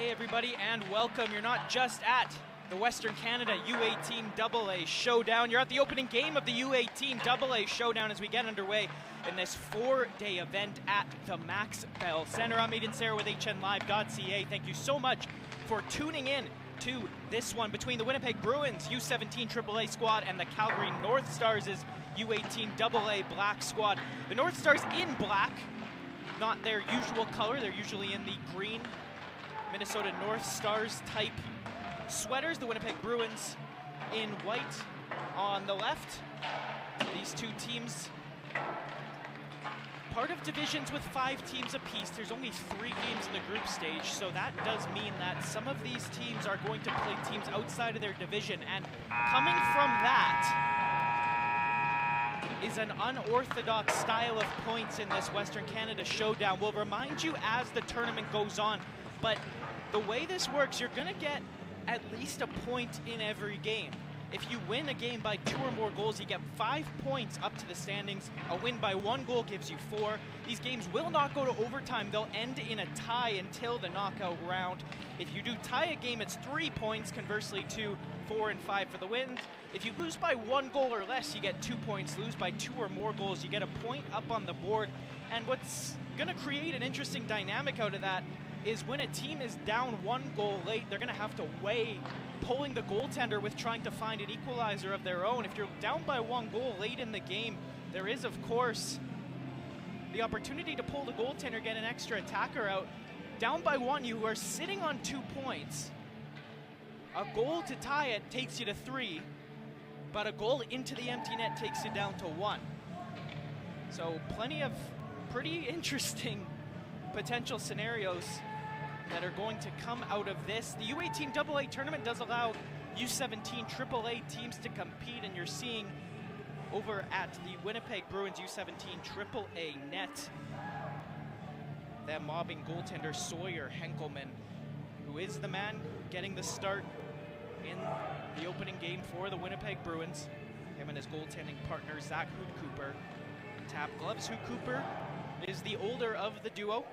Hey everybody, and welcome. You're not just at the Western Canada U18 AA Showdown. You're at the opening game of the U18 AA Showdown as we get underway in this four-day event at the Max Bell Centre. I'm Aiden Sarah with HNLive.ca. Thank you so much for tuning in to this one between the Winnipeg Bruins U17 AAA squad and the Calgary North Stars' U18 AA Black squad. The North Stars in black, not their usual color. They're usually in the green Minnesota North Stars type sweaters. The Winnipeg Bruins in white on the left. These two teams part of divisions with 5 teams apiece. There's only 3 games in the group stage, so that does mean that some of these teams are going to play teams outside of their division, and coming from that is an unorthodox style of points in this Western Canada Showdown. We'll remind you as the tournament goes on, but the way this works, you're going to get at least a point in every game. If you win a game by 2 or more goals, you get 5 points up to the standings. A win by 1 goal gives you 4. These games will not go to overtime. They'll end in a tie until the knockout round. If you do tie a game, it's 3 points. Conversely, 2, 4, and 5 for the wins. If you lose by 1 goal or less, you get 2 points. Lose by 2 or more goals, you get a point up on the board. And what's going to create an interesting dynamic out of that is when a team is down 1 goal late, they're going to have to weigh pulling the goaltender with trying to find an equalizer of their own. If you're down by 1 goal late in the game, there is, of course, the opportunity to pull the goaltender, get an extra attacker out. Down by 1, you are sitting on 2 points. A goal to tie it takes you to 3, but a goal into the empty net takes you down to 1. So plenty of pretty interesting potential scenarios that are going to come out of this. The U18 AA tournament does allow U17 AAA teams to compete, and you're seeing over at the Winnipeg Bruins U17 AAA net that mobbing goaltender Sawyer Henkelman, who is the man getting the start in the opening game for the Winnipeg Bruins. Him and his goaltending partner Zach Hood-Cooper tap gloves. Hood-Cooper is the older of the duo.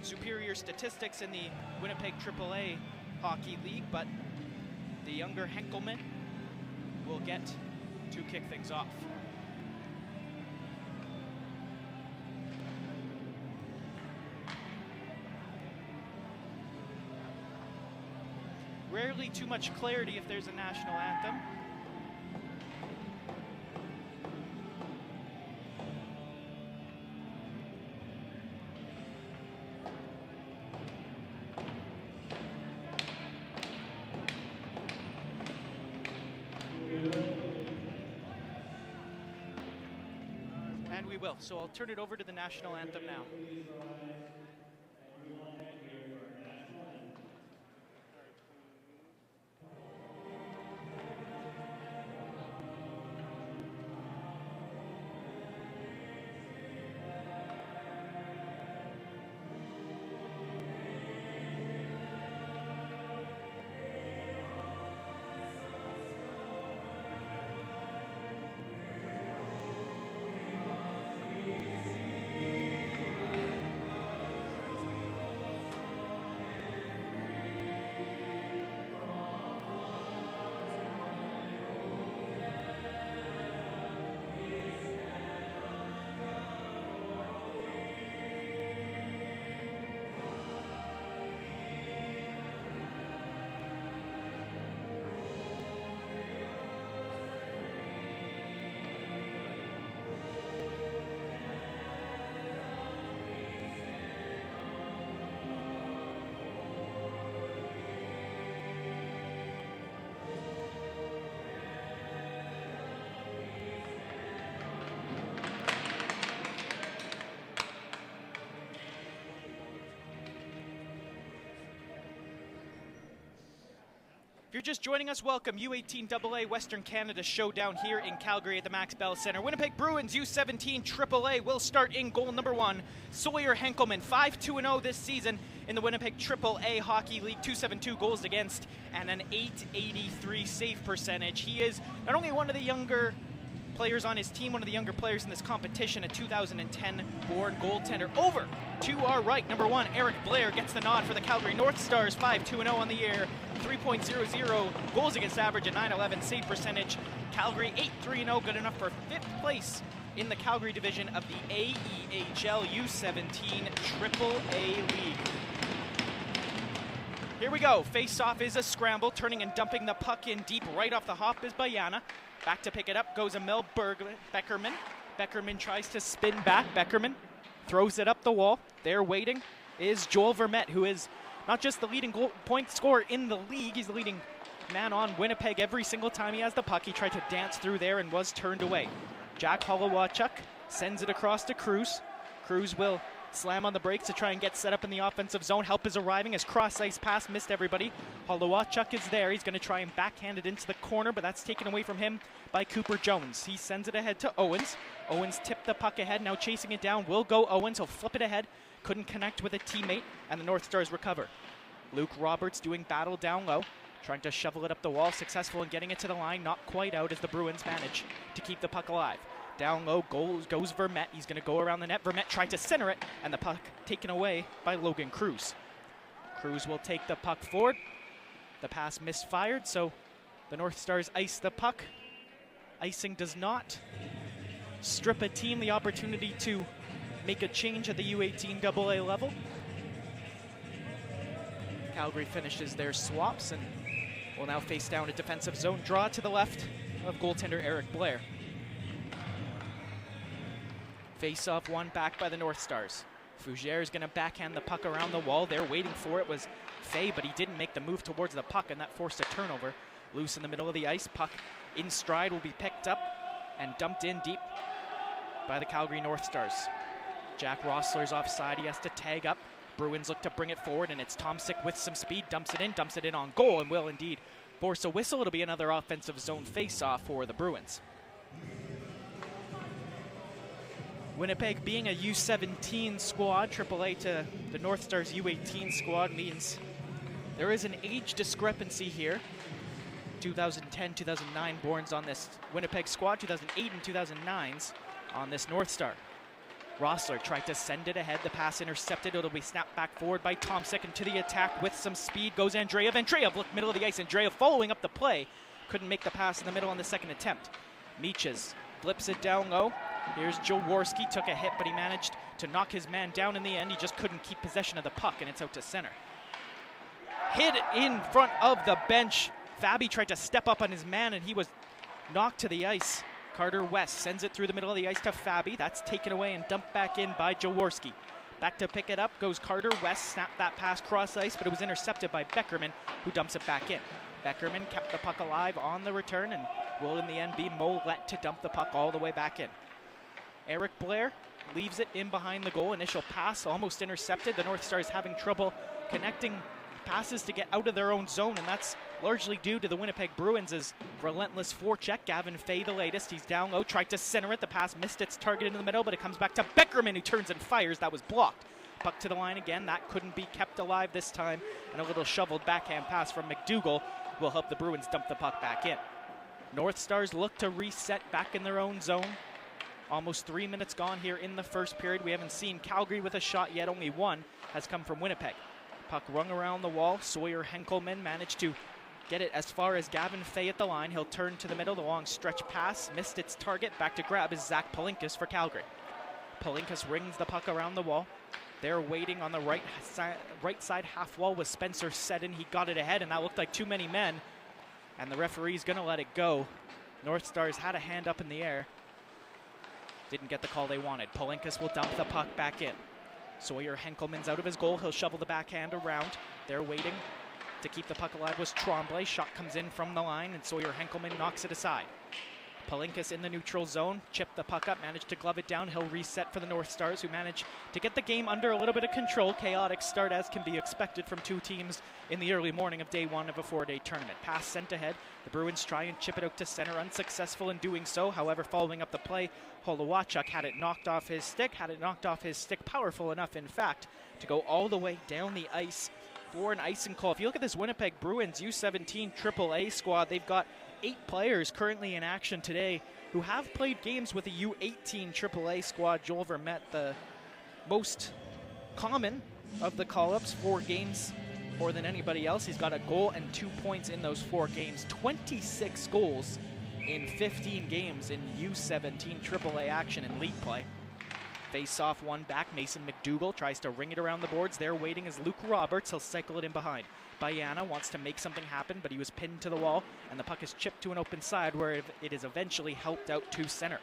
Superior statistics in the Winnipeg AAA Hockey League, but the younger Henkelman will get to kick things off. Rarely too much clarity if there's a national anthem. And we will, so I'll turn it over to the national anthem now. If you're just joining us, welcome. U18 AA Western Canada Showdown here in Calgary at the Max Bell Centre. Winnipeg Bruins U17 AAA will start in goal number 1. Sawyer Henkelman, 5-2-0 this season in the Winnipeg AAA Hockey League, .272 goals against and an .883 save percentage. He is not only one of the younger players on his team, one of the younger players in this competition, a 2010-born goaltender. Over to our right, number 1, Eric Blair gets the nod for the Calgary North Stars, 5-2-0 on the year, 3.00 goals against average, a .911 save percentage. Calgary 8-3-0, good enough for 5th place in the Calgary division of the AEHL U17 AAA League. Here we go. Face-off is a scramble, turning and dumping the puck in deep. Right off the hop is Bayana. Back to pick it up goes Emil Beckerman. Beckerman tries to spin back. Beckerman throws it up the wall. There waiting is Joel Vermette, who is not just the leading point scorer in the league, he's the leading man on Winnipeg every single time he has the puck. He tried to dance through there and was turned away. Jack Holowachuk sends it across to Cruz. Cruz will slam on the brakes to try and get set up in the offensive zone. Help is arriving as cross-ice pass missed everybody. Holowachuk is there. He's going to try and backhand it into the corner, but that's taken away from him by Cooper Jones. He sends it ahead to Owens. Owens tipped the puck ahead. Now chasing it down will go Owens. He'll flip it ahead. Couldn't connect with a teammate, and the North Stars recover. Luke Roberts doing battle down low, trying to shovel it up the wall. Successful in getting it to the line. Not quite out as the Bruins manage to keep the puck alive. Down low goes Vermette. He's going to go around the net. Vermette tried to center it, and the puck taken away by Logan Cruz. Cruz will take the puck forward. The pass misfired, so the North Stars ice the puck. Icing does not strip a team the opportunity to make a change at the U18 AA level. Calgary finishes their swaps and will now face down a defensive zone draw to the left of goaltender Eric Blair. Face-off won back by the North Stars. Fougere is going to backhand the puck around the wall. There waiting for it was Fay, but he didn't make the move towards the puck, and that forced a turnover. Loose in the middle of the ice. Puck in stride will be picked up and dumped in deep by the Calgary North Stars. Jack Rossler's offside. He has to tag up. Bruins look to bring it forward, and it's Tomsic with some speed. Dumps it in on goal, and will indeed force a whistle. It'll be another offensive zone face-off for the Bruins. Winnipeg being a U17 squad, AAA to the North Stars U18 squad, means there is an age discrepancy here. 2010, 2009 borns on this Winnipeg squad, 2008 and 2009s on this North Star. Rossler tried to send it ahead. The pass intercepted. It'll be snapped back forward by Tomsic. Into the attack with some speed goes Andreev. Andreev looked middle of the ice. Andreev following up the play. Couldn't make the pass in the middle on the second attempt. Meaches flips it down low. Here's Jaworski, took a hit, but he managed to knock his man down in the end. He just couldn't keep possession of the puck, and it's out to center. Hit in front of the bench. Fabi tried to step up on his man, and he was knocked to the ice. Carter West sends it through the middle of the ice to Fabi. That's taken away and dumped back in by Jaworski. Back to pick it up goes Carter West. Snapped that pass cross ice, but it was intercepted by Beckerman, who dumps it back in. Beckerman kept the puck alive on the return and will in the end be Mollett to dump the puck all the way back in. Eric Blair leaves it in behind the goal. Initial pass almost intercepted. The North Stars having trouble connecting passes to get out of their own zone, and that's largely due to the Winnipeg Bruins' relentless forecheck. Gavin Fay, the latest. He's down low, tried to center it. The pass missed its target into the middle, but it comes back to Beckerman, who turns and fires. That was blocked. Puck to the line again. That couldn't be kept alive this time, and a little shoveled backhand pass from McDougall will help the Bruins dump the puck back in. North Stars look to reset back in their own zone. Almost 3 minutes gone here in the first period. We haven't seen Calgary with a shot yet. Only one has come from Winnipeg. Puck rung around the wall. Sawyer Henkelman managed to get it as far as Gavin Fay at the line. He'll turn to the middle. The long stretch pass missed its target. Back to grab is Zach Palinkas for Calgary. Palinkas rings the puck around the wall. They're waiting on the right side half wall with Spencer Seddon. He got it ahead, and that looked like too many men. And the referee's going to let it go. North Stars had a hand up in the air. Didn't get the call they wanted. Palinkas will dump the puck back in. Sawyer Henkelman's out of his goal. He'll shovel the backhand around. They're waiting to keep the puck alive was Tremblay. Shot comes in from the line, and Sawyer Henkelman knocks it aside. Palinkas in the neutral zone, chipped the puck up, managed to glove it down. He'll reset for the North Stars, who managed to get the game under a little bit of control. Chaotic start, as can be expected from two teams in the early morning of day one of a four-day tournament. Pass sent ahead. The Bruins try and chip it out to center, unsuccessful in doing so. However, following up the play, Holowachuk had it knocked off his stick, powerful enough, in fact, to go all the way down the ice for an icing call. If you look at this Winnipeg Bruins U17 AAA squad, they've got 8 players currently in action today who have played games with a U18 AAA squad. Joel Vermette, the most common of the call-ups, 4 games more than anybody else. He's got a goal and 2 points in those 4 games. 26 goals in 15 games in U17 AAA action in league play. Face off one back, Mason McDougall tries to ring it around the boards. There waiting is Luke Roberts. He'll cycle it in behind. Bayana wants to make something happen, but he was pinned to the wall, and the puck is chipped to an open side where it is eventually helped out to center.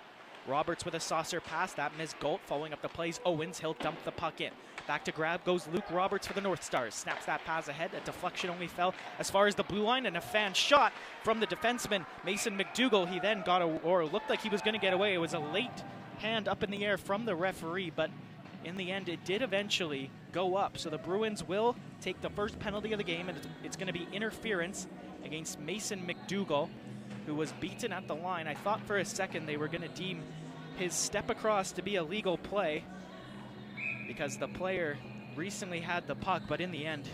Roberts with a saucer pass, that missed Galt. Following up the plays, Owens, he'll dump the puck in. Back to grab goes Luke Roberts for the North Stars. Snaps that pass ahead. A deflection only fell as far as the blue line, and a fan shot from the defenseman, Mason McDougall. He then looked like he was going to get away. It was a late hand up in the air from the referee, but in the end it did eventually go up. So the Bruins will take the first penalty of the game, and it's going to be interference against Mason McDougall, who was beaten at the line. I thought for a second they were going to deem his step across to be a legal play because the player recently had the puck, but in the end,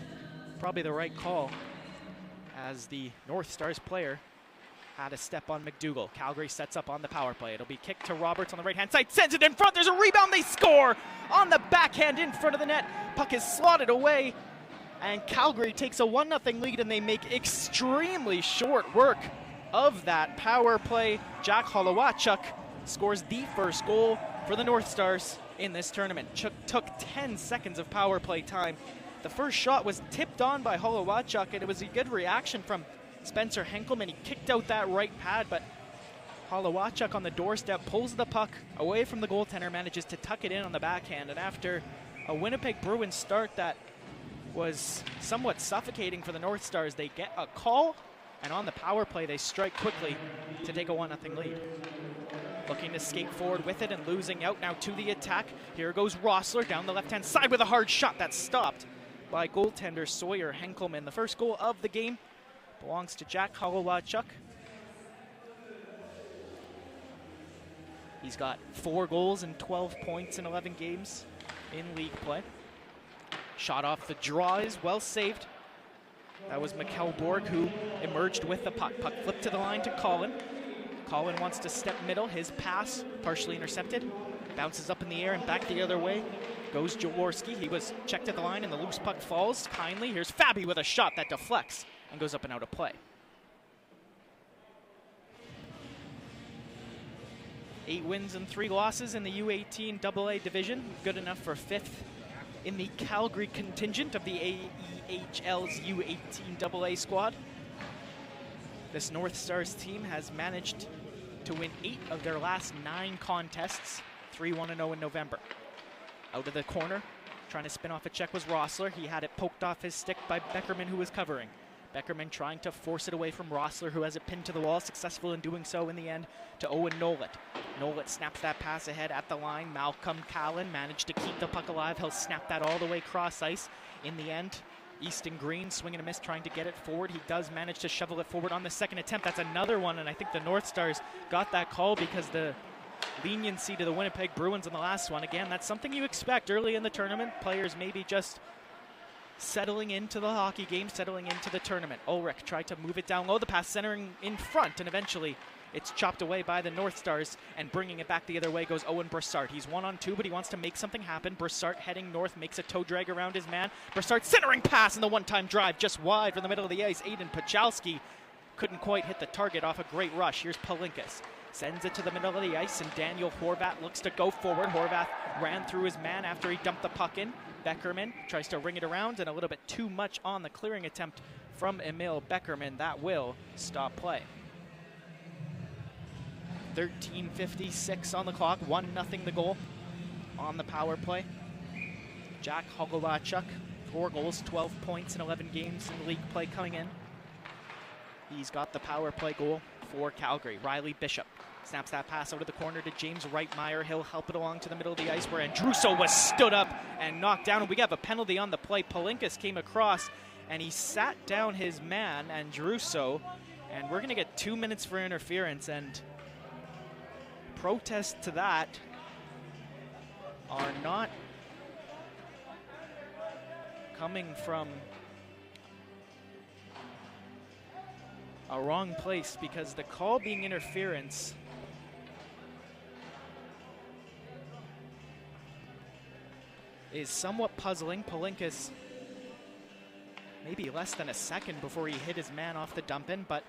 probably the right call as the North Stars player had a step on McDougall. Calgary sets up on the power play. It'll be kicked to Roberts on the right-hand side. Sends it in front. There's a rebound. They score on the backhand in front of the net. Puck is slotted away, and Calgary takes a 1-0 lead, and they make extremely short work of that power play. Jack Holowachuk scores the first goal for the North Stars in this tournament. Took 10 seconds of power play time. The first shot was tipped on by Holowachuk, and it was a good reaction from Spencer Henkelman. He kicked out that right pad, but Holowachuk on the doorstep pulls the puck away from the goaltender, manages to tuck it in on the backhand. And after a Winnipeg Bruins start that was somewhat suffocating for the North Stars, they get a call, and on the power play they strike quickly to take a 1-0 lead. Looking to skate forward with it and losing out now to the attack. Here goes Rossler down the left-hand side with a hard shot that's stopped by goaltender Sawyer Henkelman. The first goal of the game belongs to Jack Holowachuk. He's got 4 goals and 12 points in 11 games in league play. Shot off the draw is well saved. That was Mikkel Borg who emerged with the puck. Puck flipped to the line to Colin. Colin wants to step middle. His pass partially intercepted. Bounces up in the air and back the other way goes Jaworski. He was checked at the line and the loose puck falls kindly. Here's Fabi with a shot that deflects and goes up and out of play. 8 wins and 3 losses in the U18 AA division. Good enough for 5th in the Calgary contingent of the AEHL's U18 AA squad. This North Stars team has managed to win 8 of their last 9 contests, 3-1-0 in November. Out of the corner, trying to spin off a check was Rossler. He had it poked off his stick by Beckerman, who was covering. Beckerman trying to force it away from Rossler, who has it pinned to the wall, successful in doing so in the end to Owen Nolet. Nolet snaps that pass ahead at the line. Malcolm Callan managed to keep the puck alive. He'll snap that all the way cross ice. In the end, Easton Green swing and a miss trying to get it forward. He does manage to shovel it forward on the second attempt. That's another one, and I think the North Stars got that call because the leniency to the Winnipeg Bruins in the last one. Again, that's something you expect early in the tournament. Players maybe just settling into the hockey game, settling into the tournament. Ulrich tried to move it down low, the pass centering in front, and eventually it's chopped away by the North Stars, and bringing it back the other way goes Owen Brassard. He's 1-on-2, but he wants to make something happen. Brassard heading north, makes a toe drag around his man. Brassard centering pass and the one-time drive just wide from the middle of the ice. Aiden Pachalski couldn't quite hit the target off a great rush. Here's Palinkas. Sends it to the middle of the ice, and Daniel Horvath looks to go forward. Horvath ran through his man after he dumped the puck in. Beckerman tries to ring it around, and a little bit too much on the clearing attempt from Emil Beckerman. That will stop play. 13:56 on the clock, 1-0 the goal on the power play. Jack Holowachuk, 4 goals, 12 points in 11 games in league play coming in. He's got the power play goal for Calgary. Riley Bishop snaps that pass out of the corner to James Reitmeyer. He'll help it along to the middle of the ice where Andruso was stood up and knocked down. And we have a penalty on the play. Palinkas came across and he sat down his man, Andruso, and we're going to get 2 minutes for interference, and protests to that are not coming from a wrong place because the call being interference is somewhat puzzling. Palinkas maybe less than a second before he hit his man off the dump in, but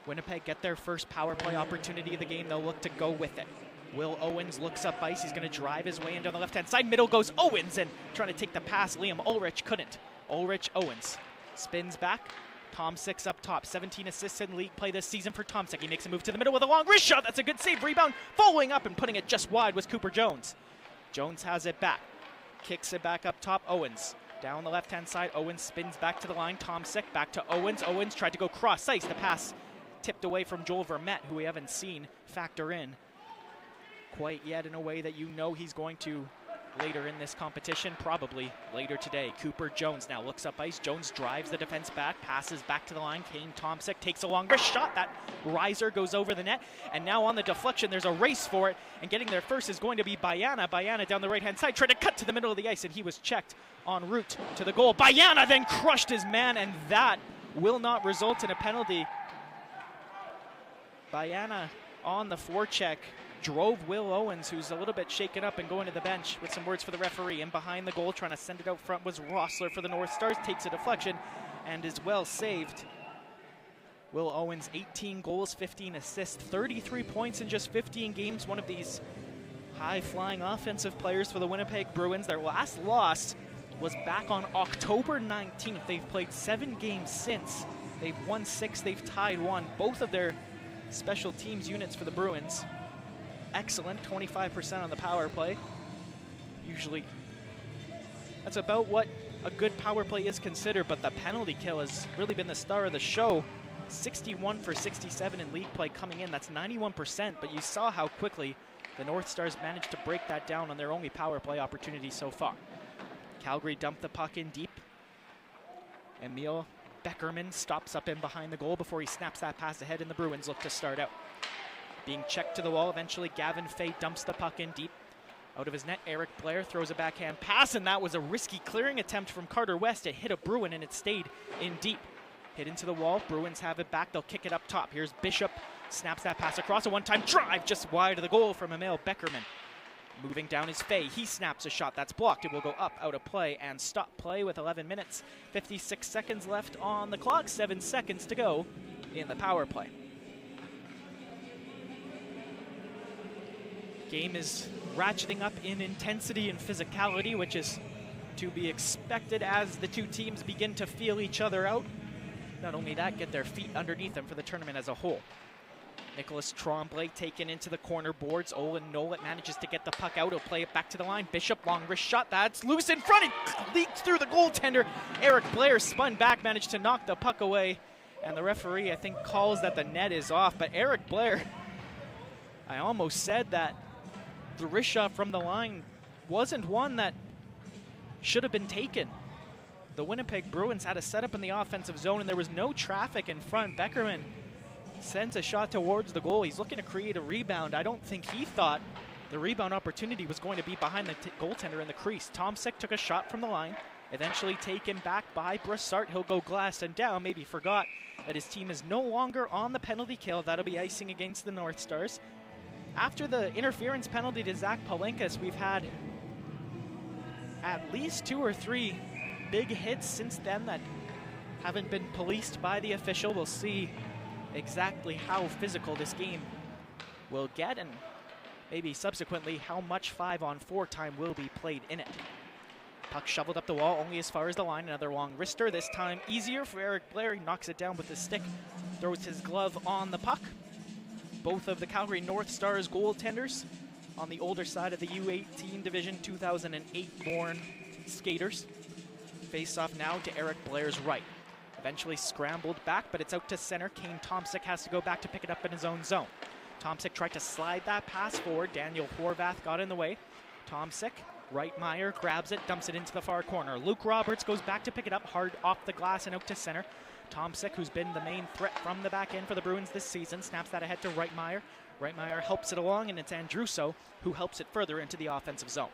Winnipeg get their first power play opportunity of the game. They'll look to go with it. Will Owens looks up ice. He's going to drive his way in down the left-hand side. Middle goes Owens, and trying to take the pass. Liam Ulrich couldn't. Ulrich, Owens spins back. Tomsik up top. 17 assists in league play this season for Tomsik. He makes a move to the middle with a long wrist shot. That's a good save. Rebound. Following up and putting it just wide was Cooper Jones. Jones has it back. Kicks it back up top. Owens. Down the left-hand side. Owens spins back to the line. Tomsik back to Owens. Owens tried to go cross ice. The pass tipped away from Joel Vermette, who we haven't seen factor in quite yet in a way that you know he's going to later in this competition, probably later today. Cooper Jones now looks up ice. Jones drives the defense back, passes back to the line. Kane Tomsik takes a long wrist shot. That riser goes over the net, and now on the deflection, there's a race for it, and getting there first is going to be Bayana. Bayana down the right-hand side, tried to cut to the middle of the ice, and he was checked en route to the goal. Bayana then crushed his man, and that will not result in a penalty. Bayana on the forecheck drove Will Owens, who's a little bit shaken up and going to the bench with some words for the referee. And behind the goal, trying to send it out front, was Rossler for the North Stars. Takes a deflection and is well saved. Will Owens, 18 goals, 15 assists, 33 points in just 15 games. One of these high-flying offensive players for the Winnipeg Bruins. Their last loss was back on October 19th. They've played 7 games since. They've won 6, they've tied 1. Both of their special teams units for the Bruins excellent, 25% on the power play. Usually that's about what a good power play is considered, but the penalty kill has really been the star of the show. 61 for 67 in league play coming in. That's 91%, but you saw how quickly the North Stars managed to break that down on their only power play opportunity so far. Calgary dumped the puck in deep. Emil Beckerman stops up in behind the goal before he snaps that pass ahead, and the Bruins look to start out. Being checked to the wall, eventually Gavin Fay dumps the puck in deep. Out of his net, Eric Blair throws a backhand pass, and that was a risky clearing attempt from Carter West. It hit a Bruin, and it stayed in deep. Hit into the wall, Bruins have it back, they'll kick it up top. Here's Bishop, snaps that pass across, a one-time drive just wide of the goal from Emil Beckerman. Moving down is Fay, he snaps a shot that's blocked. It will go up, out of play, and stop play with 11 minutes, 56 seconds left on the clock, 7 seconds to go in the power play. Game is ratcheting up in intensity and physicality, which is to be expected as the two teams begin to feel each other out. Not only that, get their feet underneath them for the tournament as a whole. Nicholas Tremblay taken into the corner boards. Olin Nolet manages to get the puck out. He'll play it back to the line. Bishop, long wrist shot. That's loose in front. It leaked through the goaltender. Eric Blair spun back, managed to knock the puck away. And the referee, I think, calls that the net is off. But Eric Blair, I almost said that the wrist shot from the line wasn't one that should have been taken. The Winnipeg Bruins had a setup in the offensive zone, and there was no traffic in front. Beckerman sends a shot towards the goal. He's looking to create a rebound. I don't think he thought the rebound opportunity was going to be behind the goaltender in the crease. Tomsik took a shot from the line, eventually taken back by Brassard. He'll go glass and down. Maybe forgot that his team is no longer on the penalty kill. That'll be icing against the North Stars. After the interference penalty to Zach Palinkas, we've had at least 2 or 3 big hits since then that haven't been policed by the official. We'll see exactly how physical this game will get, and maybe subsequently how much 5-on-4 time will be played in it. Puck shoveled up the wall only as far as the line. Another long wrister, this time easier for Eric Blair. He knocks it down with his stick, throws his glove on the puck. Both of the Calgary North Stars goaltenders on the older side of the U18 division, 2008 born skaters. Face off now to Eric Blair's right. Eventually scrambled back, but it's out to center. Kane Tomsik has to go back to pick it up in his own zone. Tomsik tried to slide that pass forward. Daniel Horvath got in the way. Tomsik, Reitmeier grabs it, dumps it into the far corner. Luke Roberts goes back to pick it up, hard off the glass and out to center. Tomsik, who's been the main threat from the back end for the Bruins this season, snaps that ahead to Reitmeier. Reitmeier helps it along, and it's Andrusso who helps it further into the offensive zone.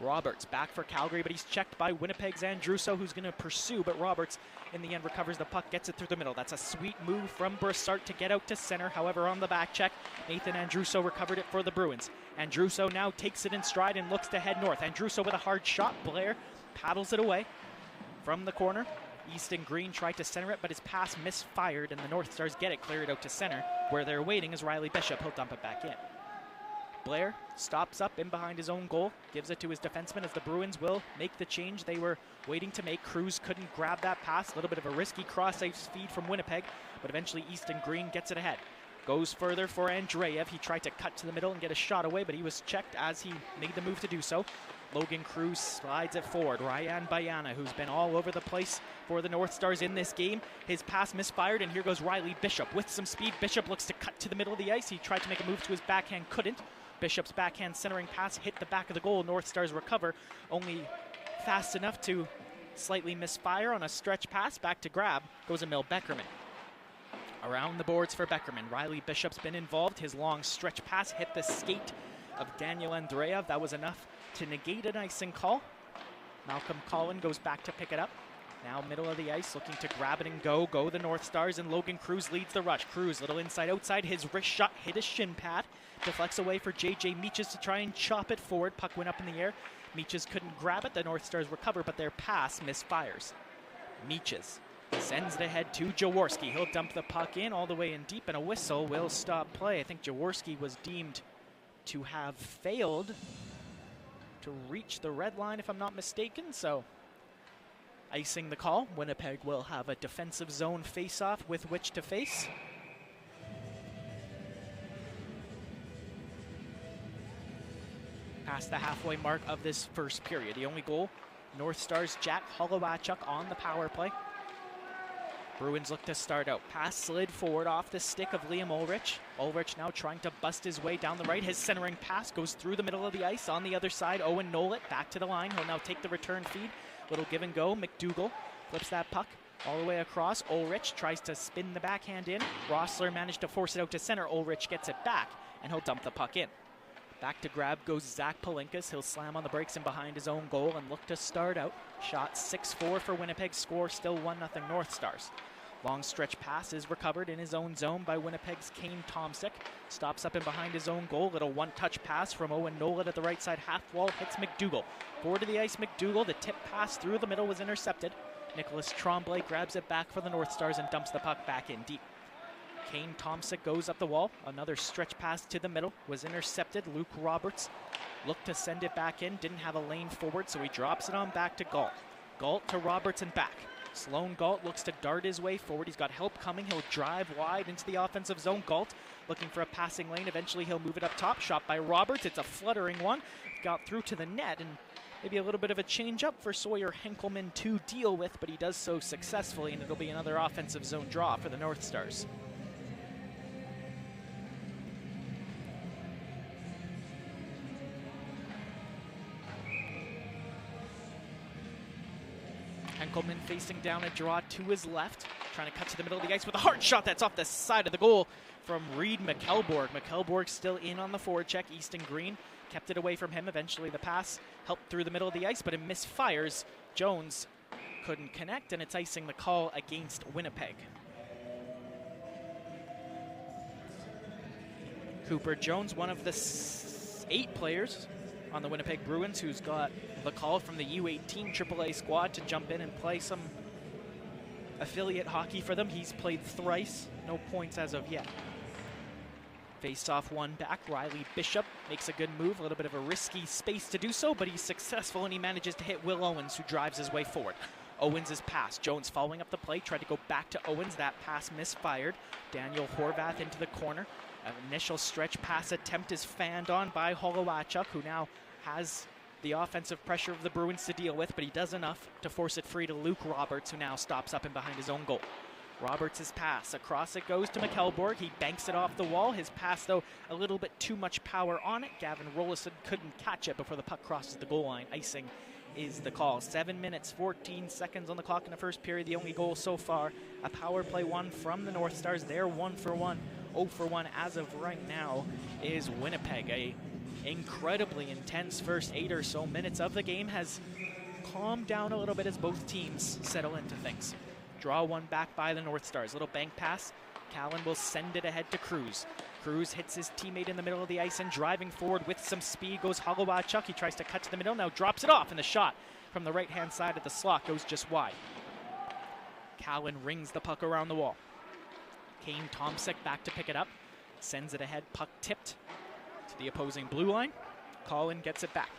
Roberts back for Calgary, but he's checked by Winnipeg's Andrusso, who's going to pursue, but Roberts in the end recovers the puck, gets it through the middle. That's a sweet move from Brassard to get out to center. However, on the back check, Nathan Andrusso recovered it for the Bruins. Andrusso now takes it in stride and looks to head north. Andrusso with a hard shot. Blair paddles it away from the corner. Easton Green tried to center it, but his pass misfired, and the North Stars get it cleared out to center, where they're waiting is Riley Bishop. He'll dump it back in. Blair stops up in behind his own goal, gives it to his defenseman as the Bruins will make the change they were waiting to make. Cruz couldn't grab that pass. A little bit of a risky cross-ice feed from Winnipeg, but eventually Easton Green gets it ahead. Goes further for Andreev. He tried to cut to the middle and get a shot away, but he was checked as he made the move to do so. Logan Cruz slides it forward. Ryan Bayana, who's been all over the place for the North Stars in this game. His pass misfired, and here goes Riley Bishop with some speed. Bishop looks to cut to the middle of the ice. He tried to make a move to his backhand, couldn't. Bishop's backhand centering pass hit the back of the goal. North Stars recover, only fast enough to slightly misfire on a stretch pass. Back to grab goes Emil Beckerman. Around the boards for Beckerman. Riley Bishop's been involved. His long stretch pass hit the skate of Daniel Andreev. That was enough to negate an icing call. Malcolm Collin goes back to pick it up. Now middle of the ice, looking to grab it and go the North Stars, and Logan Cruz leads the rush. Cruz, little inside outside, his wrist shot hit his shin pad. Deflects away for J.J. Meaches to try and chop it forward. Puck went up in the air. Meaches couldn't grab it. The North Stars recover, but their pass misfires. Meaches sends it ahead to Jaworski. He'll dump the puck in all the way in deep, and a whistle will stop play. I think Jaworski was deemed to have failed to reach the red line, if I'm not mistaken, so icing the call. Winnipeg will have a defensive zone face-off with which to face. Past the halfway mark of this first period. The only goal, North Stars Jack Holowachuk on the power play. Bruins look to start out. Pass slid forward off the stick of Liam Ulrich. Ulrich now trying to bust his way down the right. His centering pass goes through the middle of the ice. On the other side, Owen Nolet back to the line. He'll now take the return feed. Little give and go. McDougall flips that puck all the way across. Ulrich tries to spin the backhand in. Rossler managed to force it out to center. Ulrich gets it back, and he'll dump the puck in. Back to grab goes Zach Palinkas. He'll slam on the brakes and behind his own goal and look to start out. Shot 6-4 for Winnipeg. Score still 1-0 North Stars. Long stretch pass is recovered in his own zone by Winnipeg's Kane Tomsic. Stops up and behind his own goal. Little one-touch pass from Owen Nolan at the right side half wall. Hits McDougall. Forward to the ice, McDougall. The tip pass through the middle was intercepted. Nicholas Tremblay grabs it back for the North Stars and dumps the puck back in deep. Kane Tomsic goes up the wall. Another stretch pass to the middle was intercepted. Luke Roberts looked to send it back in. Didn't have a lane forward, so he drops it on back to Galt. Galt to Roberts and back. Sloan Galt looks to dart his way forward. He's got help coming. He'll drive wide into the offensive zone. Galt looking for a passing lane. Eventually he'll move it up top. Shot by Roberts. It's a fluttering one. Got through to the net, and maybe a little bit of a change up for Sawyer Henkelman to deal with, but he does so successfully, and it'll be another offensive zone draw for the North Stars. Henkelman facing down a draw to his left, trying to cut to the middle of the ice with a hard shot that's off the side of the goal from Reed McKelborg. McKelborg still in on the forward check. Easton Green kept it away from him. Eventually the pass helped through the middle of the ice, but it misfires. Jones couldn't connect, and it's icing the call against Winnipeg. Cooper Jones, one of the 8 players on the Winnipeg Bruins who's got the call from the U18 AAA squad to jump in and play some affiliate hockey for them. He's played thrice, no points as of yet. Face-off one back. Riley Bishop makes a good move, a little bit of a risky space to do so, but he's successful, and he manages to hit Will Owens, who drives his way forward. Owens' pass. Jones following up the play, tried to go back to Owens. That pass misfired. Daniel Horvath into the corner. An initial stretch pass attempt is fanned on by Holowachuk, who now has the offensive pressure of the Bruins to deal with, but he does enough to force it free to Luke Roberts, who now stops up and behind his own goal. Roberts' pass. Across it goes to McKelborg. He banks it off the wall. His pass, though, a little bit too much power on it. Gavin Rollison couldn't catch it before the puck crosses the goal line. Icing is the call. 7 minutes, 14 seconds on the clock in the first period. The only goal so far, a power play one from the North Stars. They're 1 for 1. 0 for 1 as of right now is Winnipeg. A incredibly intense first 8 or so minutes of the game has calmed down a little bit as both teams settle into things. Draw one back by the North Stars. Little bank pass. Callan will send it ahead to Cruz. Cruz hits his teammate in the middle of the ice, and driving forward with some speed goes Holowachuk. He tries to cut to the middle, now drops it off, and the shot from the right-hand side of the slot goes just wide. Callan rings the puck around the wall. Kane Tomczyk back to pick it up. Sends it ahead, puck tipped to the opposing blue line. Colin gets it back.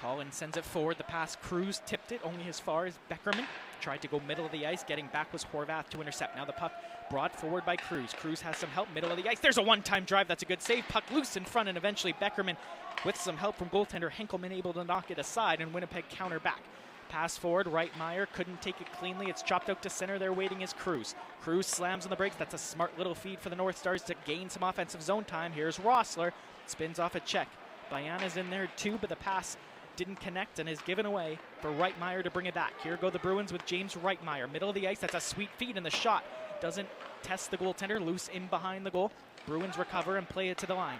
Colin sends it forward, the pass, Cruz tipped it only as far as Beckerman. Tried to go middle of the ice, getting back was Horvath to intercept. Now the puck brought forward by Cruz. Cruz has some help, middle of the ice. There's a one-time drive, that's a good save. Puck loose in front, and eventually Beckerman, with some help from goaltender Henkelman, able to knock it aside, and Winnipeg counter back. Pass forward, Reitmeier couldn't take it cleanly. It's chopped out to center. There waiting is Cruz. Cruz slams on the brakes. That's a smart little feed for the North Stars to gain some offensive zone time. Here's Rossler. Spins off a check. Bayana's in there too, but the pass didn't connect and is given away for Reitmeier to bring it back. Here go the Bruins with James Reitmeier. Middle of the ice. That's a sweet feed, and the shot doesn't test the goaltender. Loose in behind the goal. Bruins recover and play it to the line.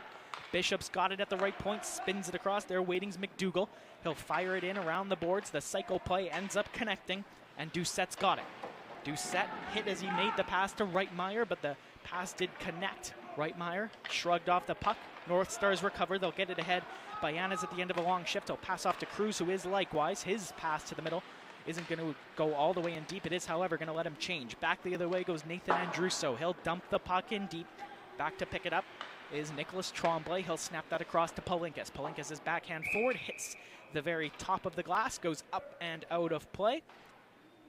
Bishop's got it at the right point, spins it across. There waiting's McDougall. He'll fire it in around the boards. The cycle play ends up connecting, and Doucette's got it. Doucette hit as he made the pass to Reitmeier, but the pass did connect. Reitmeier shrugged off the puck. North Stars recover. They'll get it ahead. Bayana's at the end of a long shift. He'll pass off to Cruz, who is likewise. His pass to the middle isn't going to go all the way in deep. It is, however, going to let him change. Back the other way goes Nathan Andrusso. He'll dump the puck in deep. Back to pick it up is Nicholas Tremblay. He'll snap that across to Palinkas. Palinkas is backhand forward, hits the very top of the glass, goes up and out of play.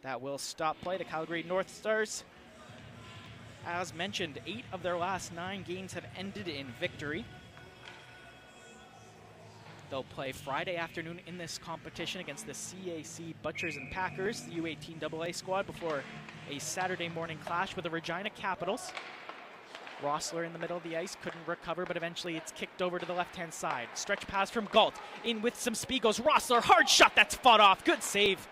That will stop play. The Calgary North Stars, as mentioned, 8 of their last 9 games have ended in victory. They'll play Friday afternoon in this competition against the CAC Butchers and Packers, the U18AA squad, before a Saturday morning clash with the Regina Capitals. Rossler in the middle of the ice, couldn't recover, but eventually it's kicked over to the left-hand side. Stretch pass from Galt. In with some speed goes Rossler. Hard shot, that's fought off. Good save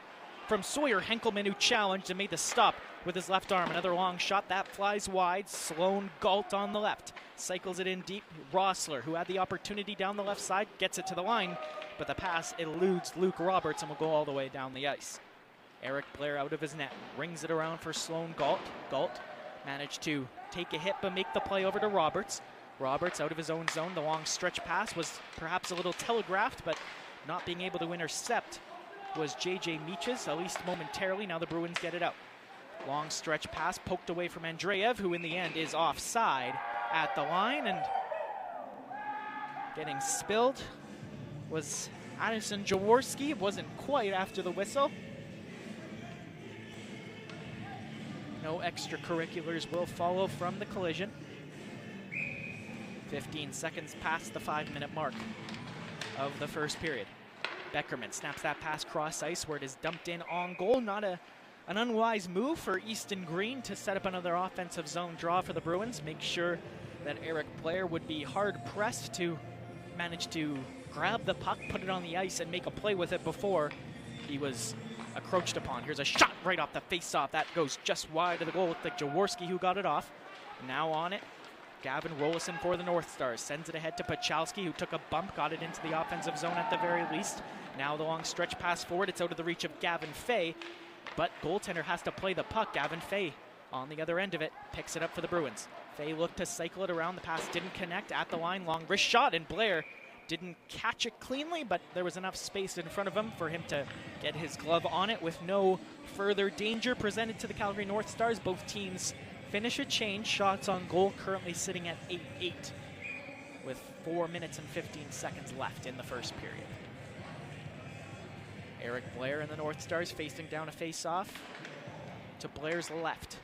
from Sawyer Henkelman, who challenged and made the stop with his left arm. Another long shot, that flies wide. Sloan Galt on the left. Cycles it in deep. Rossler, who had the opportunity down the left side, gets it to the line, but the pass eludes Luke Roberts and will go all the way down the ice. Eric Blair out of his net. Rings it around for Sloan Galt. Galt managed to take a hit but make the play over to Roberts. Roberts out of his own zone. The long stretch pass was perhaps a little telegraphed, but not being able to intercept was J.J. Meaches, at least momentarily. Now the Bruins get it out. Long stretch pass poked away from Andreev, who in the end is offside at the line, and getting spilled was Addison Jaworski. It wasn't quite after the whistle. No extracurriculars will follow from the collision. 15 seconds past the 5-minute mark of the first period. Beckerman snaps that pass cross ice where it is dumped in on goal. Not an unwise move for Easton Green to set up another offensive zone draw for the Bruins. Make sure that Eric Blair would be hard pressed to manage to grab the puck, put it on the ice, and make a play with it before he was encroached upon. Here's a shot right off the face-off. That goes just wide of the goal. Looked like Jaworski who got it off. Now on it, Gavin Rollison for the North Stars. Sends it ahead to Pachalski, who took a bump, got it into the offensive zone at the very least. Now the long stretch pass forward. It's out of the reach of Gavin Fay, but goaltender has to play the puck. Gavin Fay on the other end of it picks it up for the Bruins. Fay looked to cycle it around. The pass didn't connect at the line. Long wrist shot, and Blair didn't catch it cleanly, but there was enough space in front of him for him to get his glove on it with no further danger presented to the Calgary North Stars. Both teams finish a change. Shots on goal currently sitting at 8-8 with 4 minutes and 15 seconds left in the first period. Eric Blair and the North Stars facing down a face-off to Blair's left.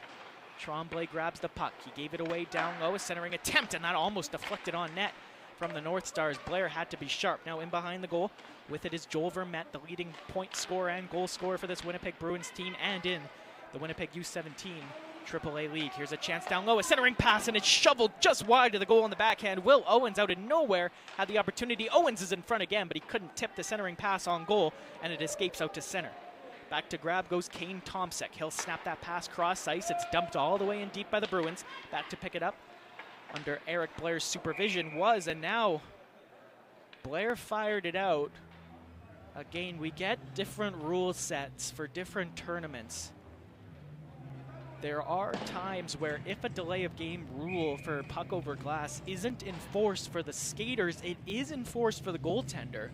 Tremblay grabs the puck. He gave it away down low, a centering attempt, and that almost deflected on net from the North Stars. Blair had to be sharp. Now in behind the goal. With it is Joel Vermette, the leading point scorer and goal scorer for this Winnipeg Bruins team and in the Winnipeg U17 AAA League. Here's a chance down low, a centering pass, and it's shoveled just wide to the goal on the backhand. Will Owens out of nowhere had the opportunity. Owens is in front again, but he couldn't tip the centering pass on goal, and it escapes out to center. Back to grab goes Kane Tomczyk. He'll snap that pass cross ice. It's dumped all the way in deep by the Bruins. Back to pick it up under Eric Blair's supervision was, and now Blair fired it out. Again, we get different rule sets for different tournaments. There are times where if a delay of game rule for puck over glass isn't enforced for the skaters, it is enforced for the goaltender.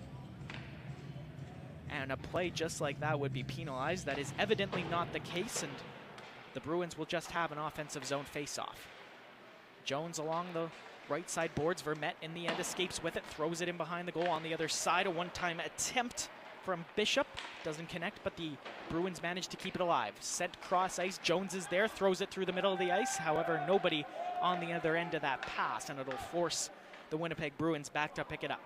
And a play just like that would be penalized. That is evidently not the case, and the Bruins will just have an offensive zone face-off. Jones along the right side boards. Vermette in the end escapes with it, throws it in behind the goal on the other side. A one-time attempt from Bishop. Doesn't connect, but the Bruins manage to keep it alive. Sent cross ice. Jones is there, throws it through the middle of the ice. However, nobody on the other end of that pass, and it'll force the Winnipeg Bruins back to pick it up.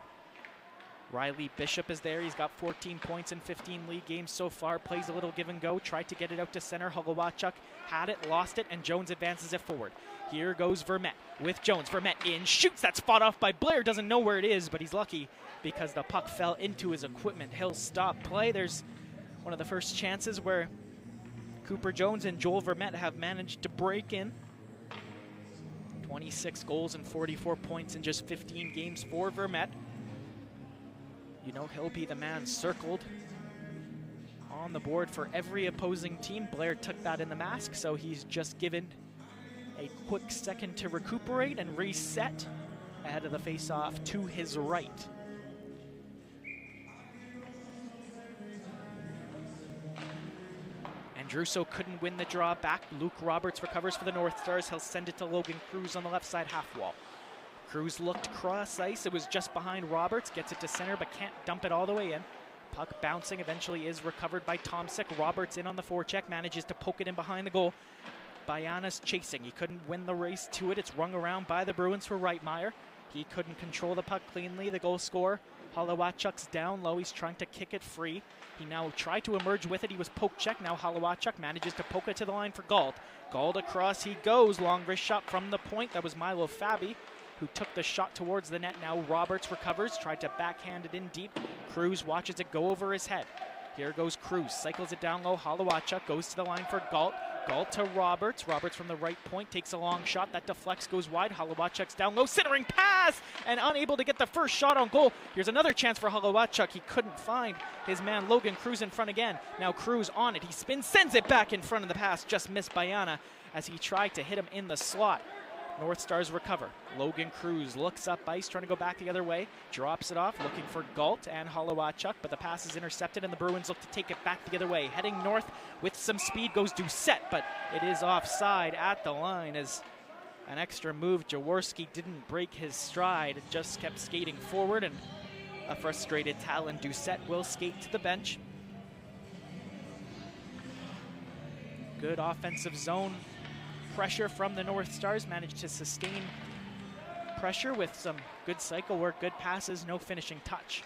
Riley Bishop is there. He's got 14 points in 15 league games so far. Plays a little give and go. Tried to get it out to center. Holowaczuk had it, lost it, and Jones advances it forward. Here goes Vermette with Jones. Vermette in, shoots. That's fought off by Blair. Doesn't know where it is, but he's lucky because the puck fell into his equipment. He'll stop play. There's one of the first chances where Cooper Jones and Joel Vermette have managed to break in. 26 goals and 44 points in just 15 games for Vermette. You know, he'll be the man circled on the board for every opposing team. Blair took that in the mask, so he's just given a quick second to recuperate and reset ahead of the face-off to his right. Andrusso couldn't win the draw back. Luke Roberts recovers for the North Stars. He'll send it to Logan Cruz on the left side half wall. Cruz looked cross ice. It was just behind Roberts. Gets it to center, but can't dump it all the way in. Puck bouncing, eventually is recovered by Tomczyk. Roberts in on the forecheck, manages to poke it in behind the goal. Bayanas chasing. He couldn't win the race to it. It's rung around by the Bruins for Reitmeier. He couldn't control the puck cleanly. The goal scorer, Holowaczuk's down low. He's trying to kick it free. He now tried to emerge with it. He was poke checked. Now Holowaczuk manages to poke it to the line for Gault. Gault across he goes. Long wrist shot from the point. That was Milo Fabi, who took the shot towards the net. Now Roberts recovers, tried to backhand it in deep. Cruz watches it go over his head. Here goes Cruz, cycles it down low. Holowaczuk goes to the line for Gault. Gault to Roberts. Roberts from the right point takes a long shot. That deflects, goes wide. Holowaczuk's down low, centering pass, and unable to get the first shot on goal. Here's another chance for Holowaczuk. He couldn't find his man Logan Cruz in front again. Now Cruz on it. He spins, sends it back in front of the pass. Just missed Bayana as he tried to hit him in the slot. North Stars recover. Logan Cruz looks up ice, trying to go back the other way. Drops it off, looking for Gault and Holowaczuk, but the pass is intercepted, and the Bruins look to take it back the other way. Heading north with some speed goes Doucette, but it is offside at the line as an extra move. Jaworski didn't break his stride, just kept skating forward, and a frustrated Talon Doucette will skate to the bench. Good offensive zone pressure from the North Stars, managed to sustain pressure with some good cycle work, good passes, no finishing touch.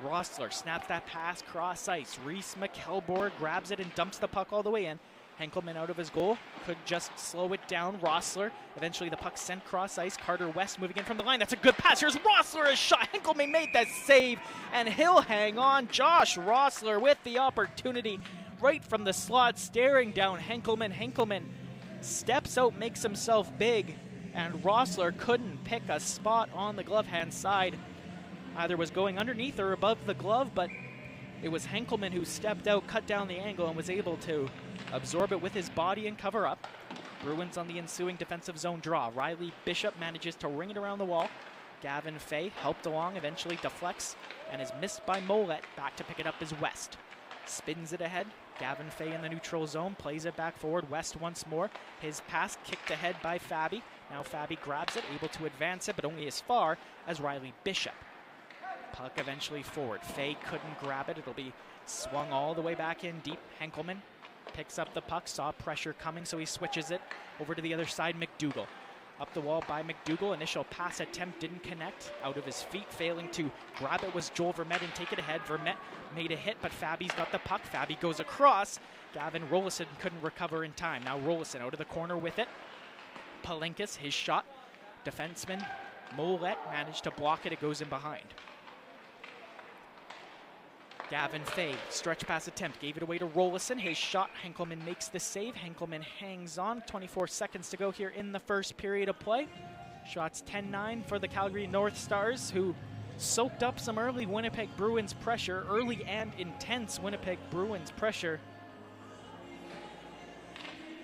Rossler snaps that pass cross ice. Reese McElborg grabs it and dumps the puck all the way in. Henkelman out of his goal, could just slow it down. Rossler, eventually the puck sent cross ice. Carter West moving in from the line. That's a good pass. Here's Rossler, a shot. Henkelman made that save, and he'll hang on. Josh Rossler with the opportunity right from the slot, staring down Henkelman. Henkelman steps out, makes himself big, and Rossler couldn't pick a spot on the glove hand side. Either was going underneath or above the glove, but it was Henkelman who stepped out, cut down the angle, and was able to absorb it with his body and cover up. Bruins on the ensuing defensive zone draw. Riley Bishop manages to ring it around the wall. Gavin Fay helped along, eventually deflects, and is missed by Mollett. Back to pick it up is West. Spins it ahead. Gavin Fay in the neutral zone, plays it back forward. West once more. His pass kicked ahead by Fabi. Now Fabi grabs it, able to advance it, but only as far as Riley Bishop. Puck eventually forward. Fay couldn't grab it. It'll be swung all the way back in deep. Henkelman picks up the puck, saw pressure coming, so he switches it over to the other side. McDougall. Up the wall by McDougall. Initial pass attempt didn't connect. Out of his feet, failing to grab it was Joel Vermette and take it ahead. Vermette made a hit, but Fabi's got the puck. Fabi goes across. Gavin Rolison couldn't recover in time. Now Rolison out of the corner with it. Palinkas, his shot. Defenseman Mollett managed to block it. It goes in behind. Gavin Fay, stretch pass attempt, gave it away to Rolison. His shot, Henkelman makes the save. Henkelman hangs on. 24 seconds to go here in the first period of play. Shots 10-9 for the Calgary North Stars, who soaked up some early Winnipeg Bruins pressure, early and intense Winnipeg Bruins pressure.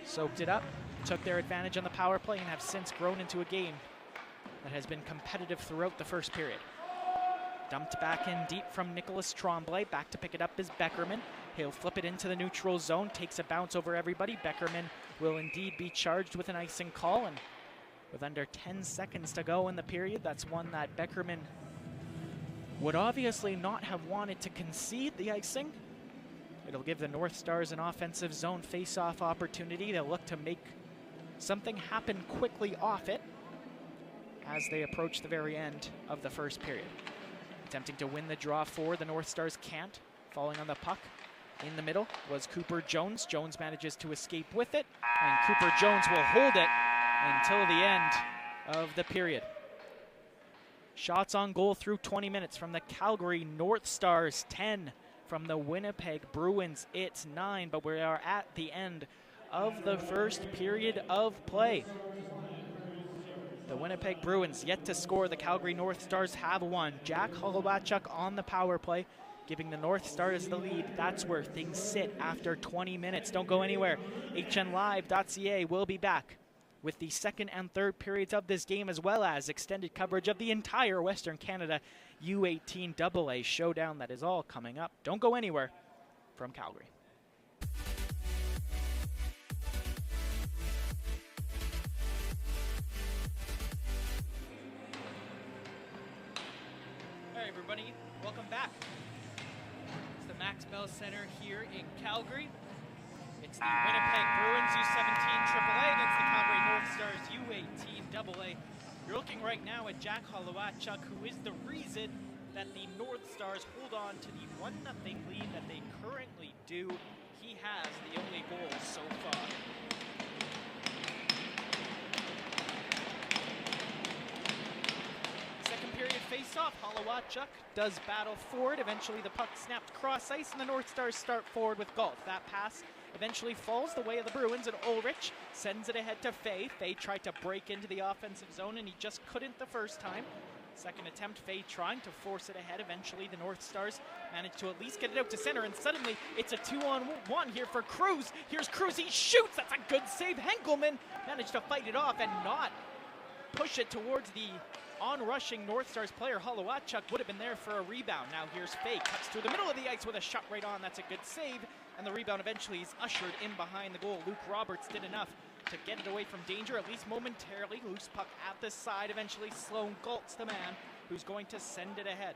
Soaked it up, took their advantage on the power play, and have since grown into a game that has been competitive throughout the first period. Dumped back in deep from Nicholas Tremblay. Back to pick it up is Beckerman. He'll flip it into the neutral zone, takes a bounce over everybody. Beckerman will indeed be charged with an icing call, and with under 10 seconds to go in the period, that's one that Beckerman would obviously not have wanted to concede the icing. It'll give the North Stars an offensive zone face-off opportunity. They'll look to make something happen quickly off it as they approach the very end of the first period. Attempting to win the draw forward, the North Stars can't. Falling on the puck in the middle was Cooper Jones. Jones manages to escape with it, and Cooper Jones will hold it until the end of the period. Shots on goal through 20 minutes from the Calgary North Stars, 10 from the Winnipeg Bruins. It's 9, but we are at the end of the first period of play. The Winnipeg Bruins yet to score. The Calgary North Stars have won. Jack Holowachuk on the power play, giving the North Stars the lead. That's where things sit after 20 minutes. Don't go anywhere. HNLive.ca will be back with the second and third periods of this game, as well as extended coverage of the entire Western Canada U18 AA showdown. That is all coming up. Don't go anywhere from Calgary. Hi everybody, welcome back. It's the Max Bell Center here in Calgary. It's the Winnipeg Bruins U17 AAA against the Calgary North Stars U18 AA. You're looking right now at Jack Holowachuk, who is the reason that the North Stars hold on to the 1-0 lead that they currently do. He has the only goal so far. Second period face-off, Holowachuk does battle forward. Eventually the puck snapped cross ice, and the North Stars start forward with Galt. That pass eventually falls the way of the Bruins, and Ulrich sends it ahead to Fay. Fay tried to break into the offensive zone, and he just couldn't the first time. Second attempt, Fay trying to force it ahead. Eventually the North Stars managed to at least get it out to center, and suddenly it's a 2-on-1 here for Cruz. Here's Cruz, he shoots, that's a good save. Henkelman managed to fight it off and not push it towards the on-rushing North Stars player. Holowachuk would have been there for a rebound. Now here's Fay, cuts through the middle of the ice with a shot right on. That's a good save, and the rebound eventually is ushered in behind the goal. Luke Roberts did enough to get it away from danger, at least momentarily. Loose puck at the side. Eventually Sloan Galt's the man who's going to send it ahead.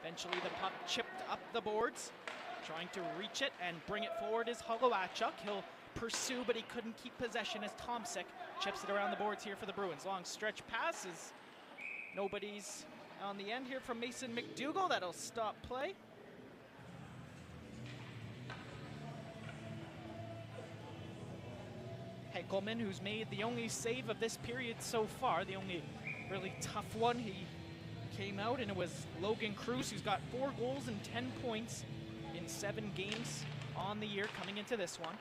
Eventually the puck chipped up the boards. Trying to reach it and bring it forward is Holowachuk. He'll pursue, but he couldn't keep possession as Tomczyk chips it around the boards here for the Bruins. Long stretch passes. Nobody's on the end here from Mason McDougall. That'll stop play. Henkelman, who's made the only save of this period so far, the only really tough one. He came out, and it was Logan Cruz, who's got 4 goals and 10 points in 7 games on the year coming into this one.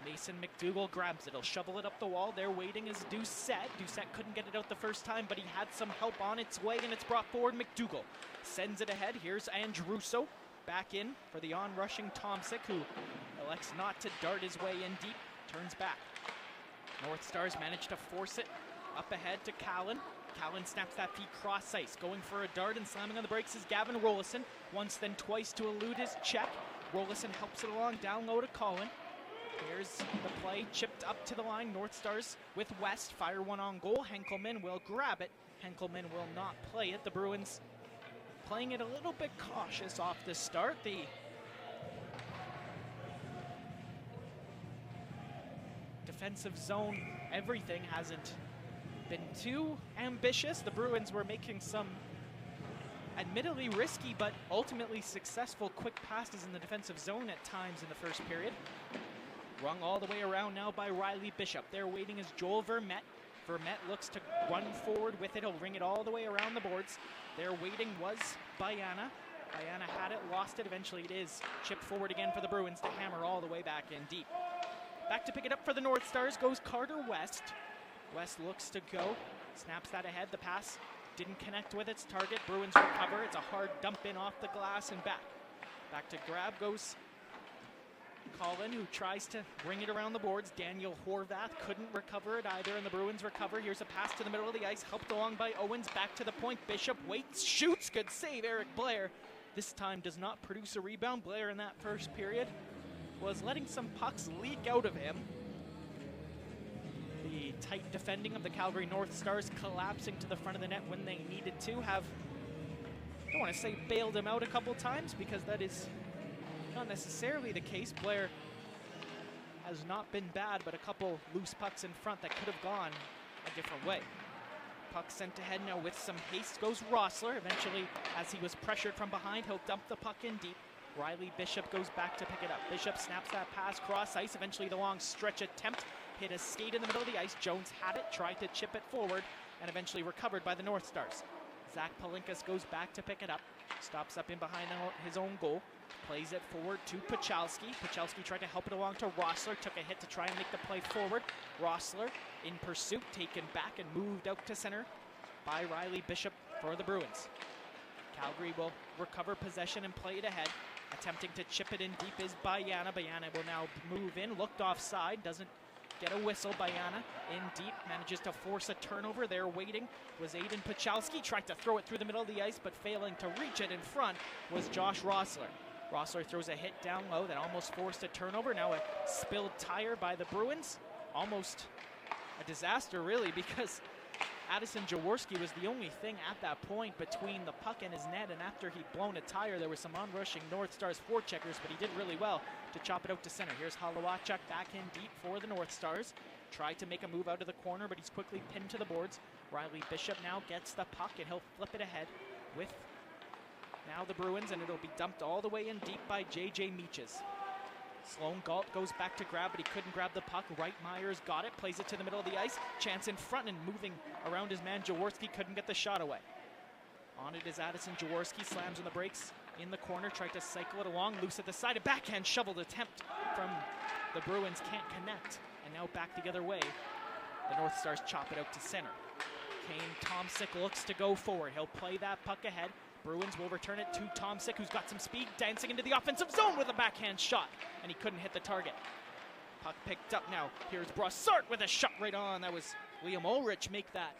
Mason McDougall grabs it. He'll shovel it up the wall. There waiting is Doucette. Doucette couldn't get it out the first time, but he had some help on its way, and it's brought forward. McDougall sends it ahead. Here's Andrusso back in for the on-rushing Tomczyk, who elects not to dart his way in deep. Turns back. North Stars managed to force it up ahead to Callan. Callan snaps that feed cross ice. Going for a dart and slamming on the brakes is Gavin Rollison. Once then twice to elude his check. Rollison helps it along down low to Colin. Here's the play, chipped up to the line. North Stars with West, fire one on goal. Henkelman will grab it. Henkelman will not play it. The Bruins playing it a little bit cautious off the start. The defensive zone, everything hasn't been too ambitious. The Bruins were making some admittedly risky but ultimately successful quick passes in the defensive zone at times in the first period. Rung all the way around now by Riley Bishop. There waiting is Joel Vermette. Vermette looks to run forward with it. He'll ring it all the way around the boards. There waiting was Bayana. Bayana had it, lost it. Eventually it is chipped forward again for the Bruins to hammer all the way back in deep. Back to pick it up for the North Stars goes Carter West. West looks to go. Snaps that ahead. The pass didn't connect with its target. Bruins recover. It's a hard dump in off the glass and back. Back to grab goes Colin, who tries to bring it around the boards. Daniel Horvath couldn't recover it either, and the Bruins recover. Here's a pass to the middle of the ice, helped along by Owens. Back to the point. Bishop waits, shoots. Good save, Eric Blair. This time does not produce a rebound. Blair in that first period was letting some pucks leak out of him. The tight defending of the Calgary North Stars collapsing to the front of the net when they needed to have, I don't want to say bailed him out a couple times, because that is not necessarily the case. Blair has not been bad, but a couple loose pucks in front that could have gone a different way. Puck sent ahead now with some haste goes Rossler. Eventually, as he was pressured from behind, he'll dump the puck in deep. Riley Bishop goes back to pick it up. Bishop snaps that pass cross ice. Eventually the long stretch attempt hit a skate in the middle of the ice. Jones had it, tried to chip it forward, and eventually recovered by the North Stars. Zach Palinkas goes back to pick it up. Stops up in behind his own goal. Plays it forward to Pachalski. Pachalski tried to help it along to Rossler. Took a hit to try and make the play forward. Rossler in pursuit, taken back and moved out to center by Riley Bishop for the Bruins. Calgary will recover possession and play it ahead. Attempting to chip it in deep is Bayana. Bayana will now move in. Looked offside. Doesn't get a whistle. Bayana in deep. Manages to force a turnover. There waiting was Aiden Pachalski. Tried to throw it through the middle of the ice, but failing to reach it in front was Josh Rossler. Rossler throws a hit down low that almost forced a turnover. Now a spilled tire by the Bruins. Almost a disaster, really, because Addison Jaworski was the only thing at that point between the puck and his net, and after he'd blown a tire, there were some onrushing North Stars forecheckers, but he did really well to chop it out to center. Here's Halawachuk back in deep for the North Stars. Tried to make a move out of the corner, but he's quickly pinned to the boards. Riley Bishop now gets the puck, and he'll flip it ahead with now the Bruins, and it'll be dumped all the way in deep by J.J. Meaches. Sloan Galt goes back to grab, but he couldn't grab the puck. Wright Myers got it, plays it to the middle of the ice. Chance in front and moving around his man. Jaworski couldn't get the shot away. On it is Addison Jaworski, slams on the brakes in the corner, tried to cycle it along, loose at the side. A backhand shoveled attempt from the Bruins, can't connect. And now back the other way. The North Stars chop it out to center. Kane Tomsic looks to go forward. He'll play that puck ahead. Bruins will return it to Tomsic, who's got some speed, dancing into the offensive zone with a backhand shot, and he couldn't hit the target. Puck picked up now. Here's Brassard with a shot right on. That was Liam Ulrich make that.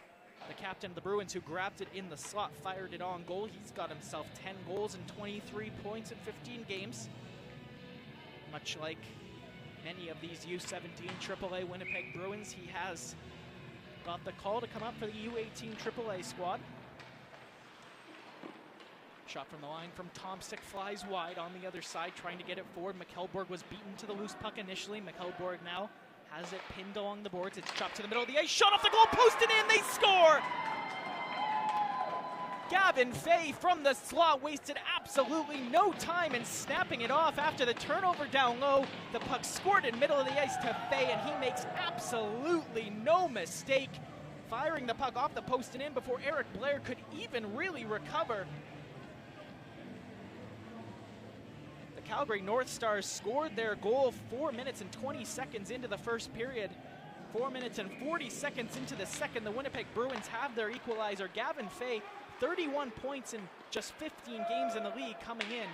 The captain of the Bruins, who grabbed it in the slot, fired it on goal. He's got himself 10 goals and 23 points in 15 games. Much like many of these U17 AAA Winnipeg Bruins, he has got the call to come up for the U18 AAA squad. Shot from the line from Tomsic flies wide on the other side, trying to get it forward. McKelborg was beaten to the loose puck initially. McKelborg now has it pinned along the boards. It's chopped to the middle of the ice. Shot off the goal post and in. They score! Gavin Fay from the slot wasted absolutely no time in snapping it off after the turnover down low. The puck scored in middle of the ice to Fay, and he makes absolutely no mistake, firing the puck off the post and in before Eric Blair could even really recover. Calgary North Stars scored their goal 4 minutes and 20 seconds into the first period. 4 minutes and 40 seconds into the second, the Winnipeg Bruins have their equalizer. Gavin Fay, 31 points in just 15 games in the league coming in.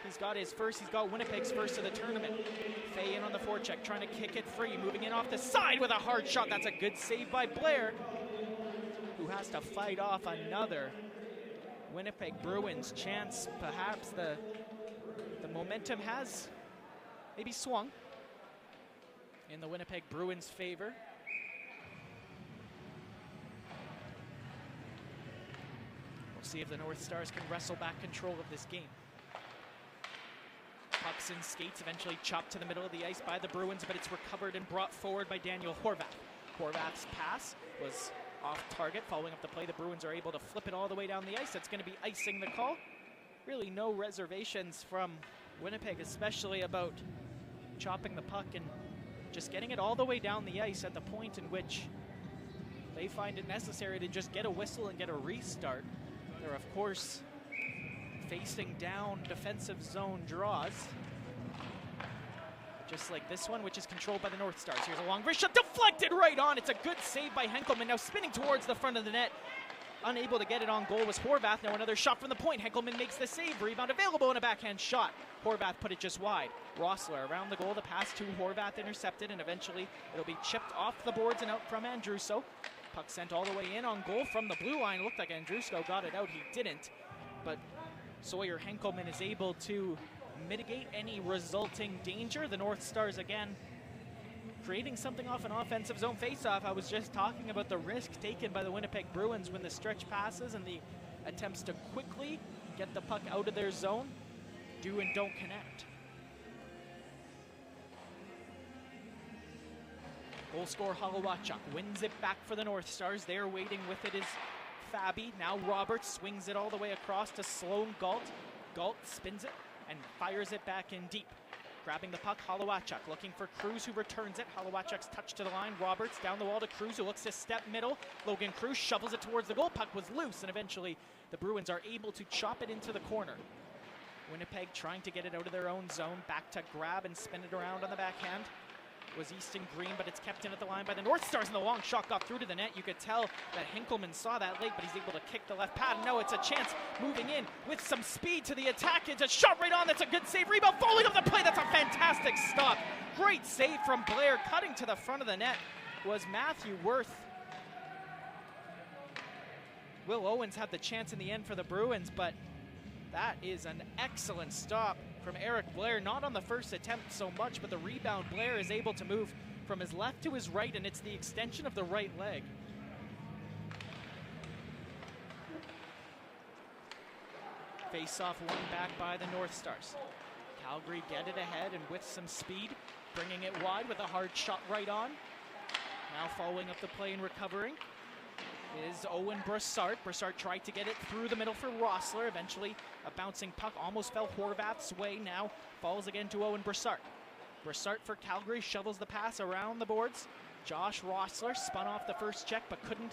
He's got his first, he's got Winnipeg's first of the tournament. Fay in on the forecheck, trying to kick it free, moving in off the side with a hard shot. That's a good save by Blair, who has to fight off another Winnipeg Bruins chance. Perhaps the momentum has maybe swung in the Winnipeg Bruins' favor. We'll see if the North Stars can wrestle back control of this game. Pucks and skates eventually chopped to the middle of the ice by the Bruins, but it's recovered and brought forward by Daniel Horvath. Horvath's pass was off target. Following up the play, the Bruins are able to flip it all the way down the ice. That's going to be icing the call. Really no reservations from Winnipeg, especially about chopping the puck and just getting it all the way down the ice at the point in which they find it necessary to just get a whistle and get a restart. They're, of course, facing down defensive zone draws, just like this one, which is controlled by the North Stars. Here's a long wrist shot, deflected right on. It's a good save by Henkelman, now spinning towards the front of the net. unable to get it on goal was Horvath. Now another shot from the point. Henkelman makes the save. Rebound available and a backhand shot. Horvath put it just wide. Rossler around the goal. The pass to Horvath intercepted, and eventually it'll be chipped off the boards and out from Andrusso. Puck sent all the way in on goal from the blue line. It looked like Andrusso got it out. He didn't. But Sawyer Henkelman is able to mitigate any resulting danger. The North Stars again creating something off an offensive zone faceoff. I was just talking about the risk taken by the Winnipeg Bruins when the stretch passes and the attempts to quickly get the puck out of their zone do and don't connect. Goal scorer Halawachuk wins it back for the North Stars. There waiting with it is Fabi. Now Roberts swings it all the way across to Sloan Galt. Galt spins it and fires it back in deep. Grabbing the puck, Halawachuk looking for Cruz, who returns it. Halawachuk's touch to the line. Roberts down the wall to Cruz, who looks to step middle. Logan Cruz shovels it towards the goal. Puck was loose, and eventually the Bruins are able to chop it into the corner. Winnipeg trying to get it out of their own zone. Back to grab and spin it around on the backhand. Was Easton Green, but it's kept in at the line by the North Stars, and the long shot got through to the net. You could tell that Henkelman saw that late, but he's able to kick the left pad. No, it's a chance moving in with some speed to the attack. It's a shot right on. That's a good save. Rebound falling off the play. That's a fantastic stop. Great save from Blair. Cutting to the front of the net was Matthew Worth. Will Owens had the chance in the end for the Bruins, but that is an excellent stop from Eric Blair. Not on the first attempt so much, but the rebound, Blair is able to move from his left to his right, and it's the extension of the right leg. Face-off won back by the North Stars. Calgary get it ahead and with some speed, bringing it wide with a hard shot right on. Now following up the play and recovering is Owen Brassard. Brassard tried to get it through the middle for Rossler. Eventually, a bouncing puck almost fell Horvath's way. Now falls again to Owen Brassard. Brassard for Calgary shovels the pass around the boards. Josh Rossler spun off the first check but couldn't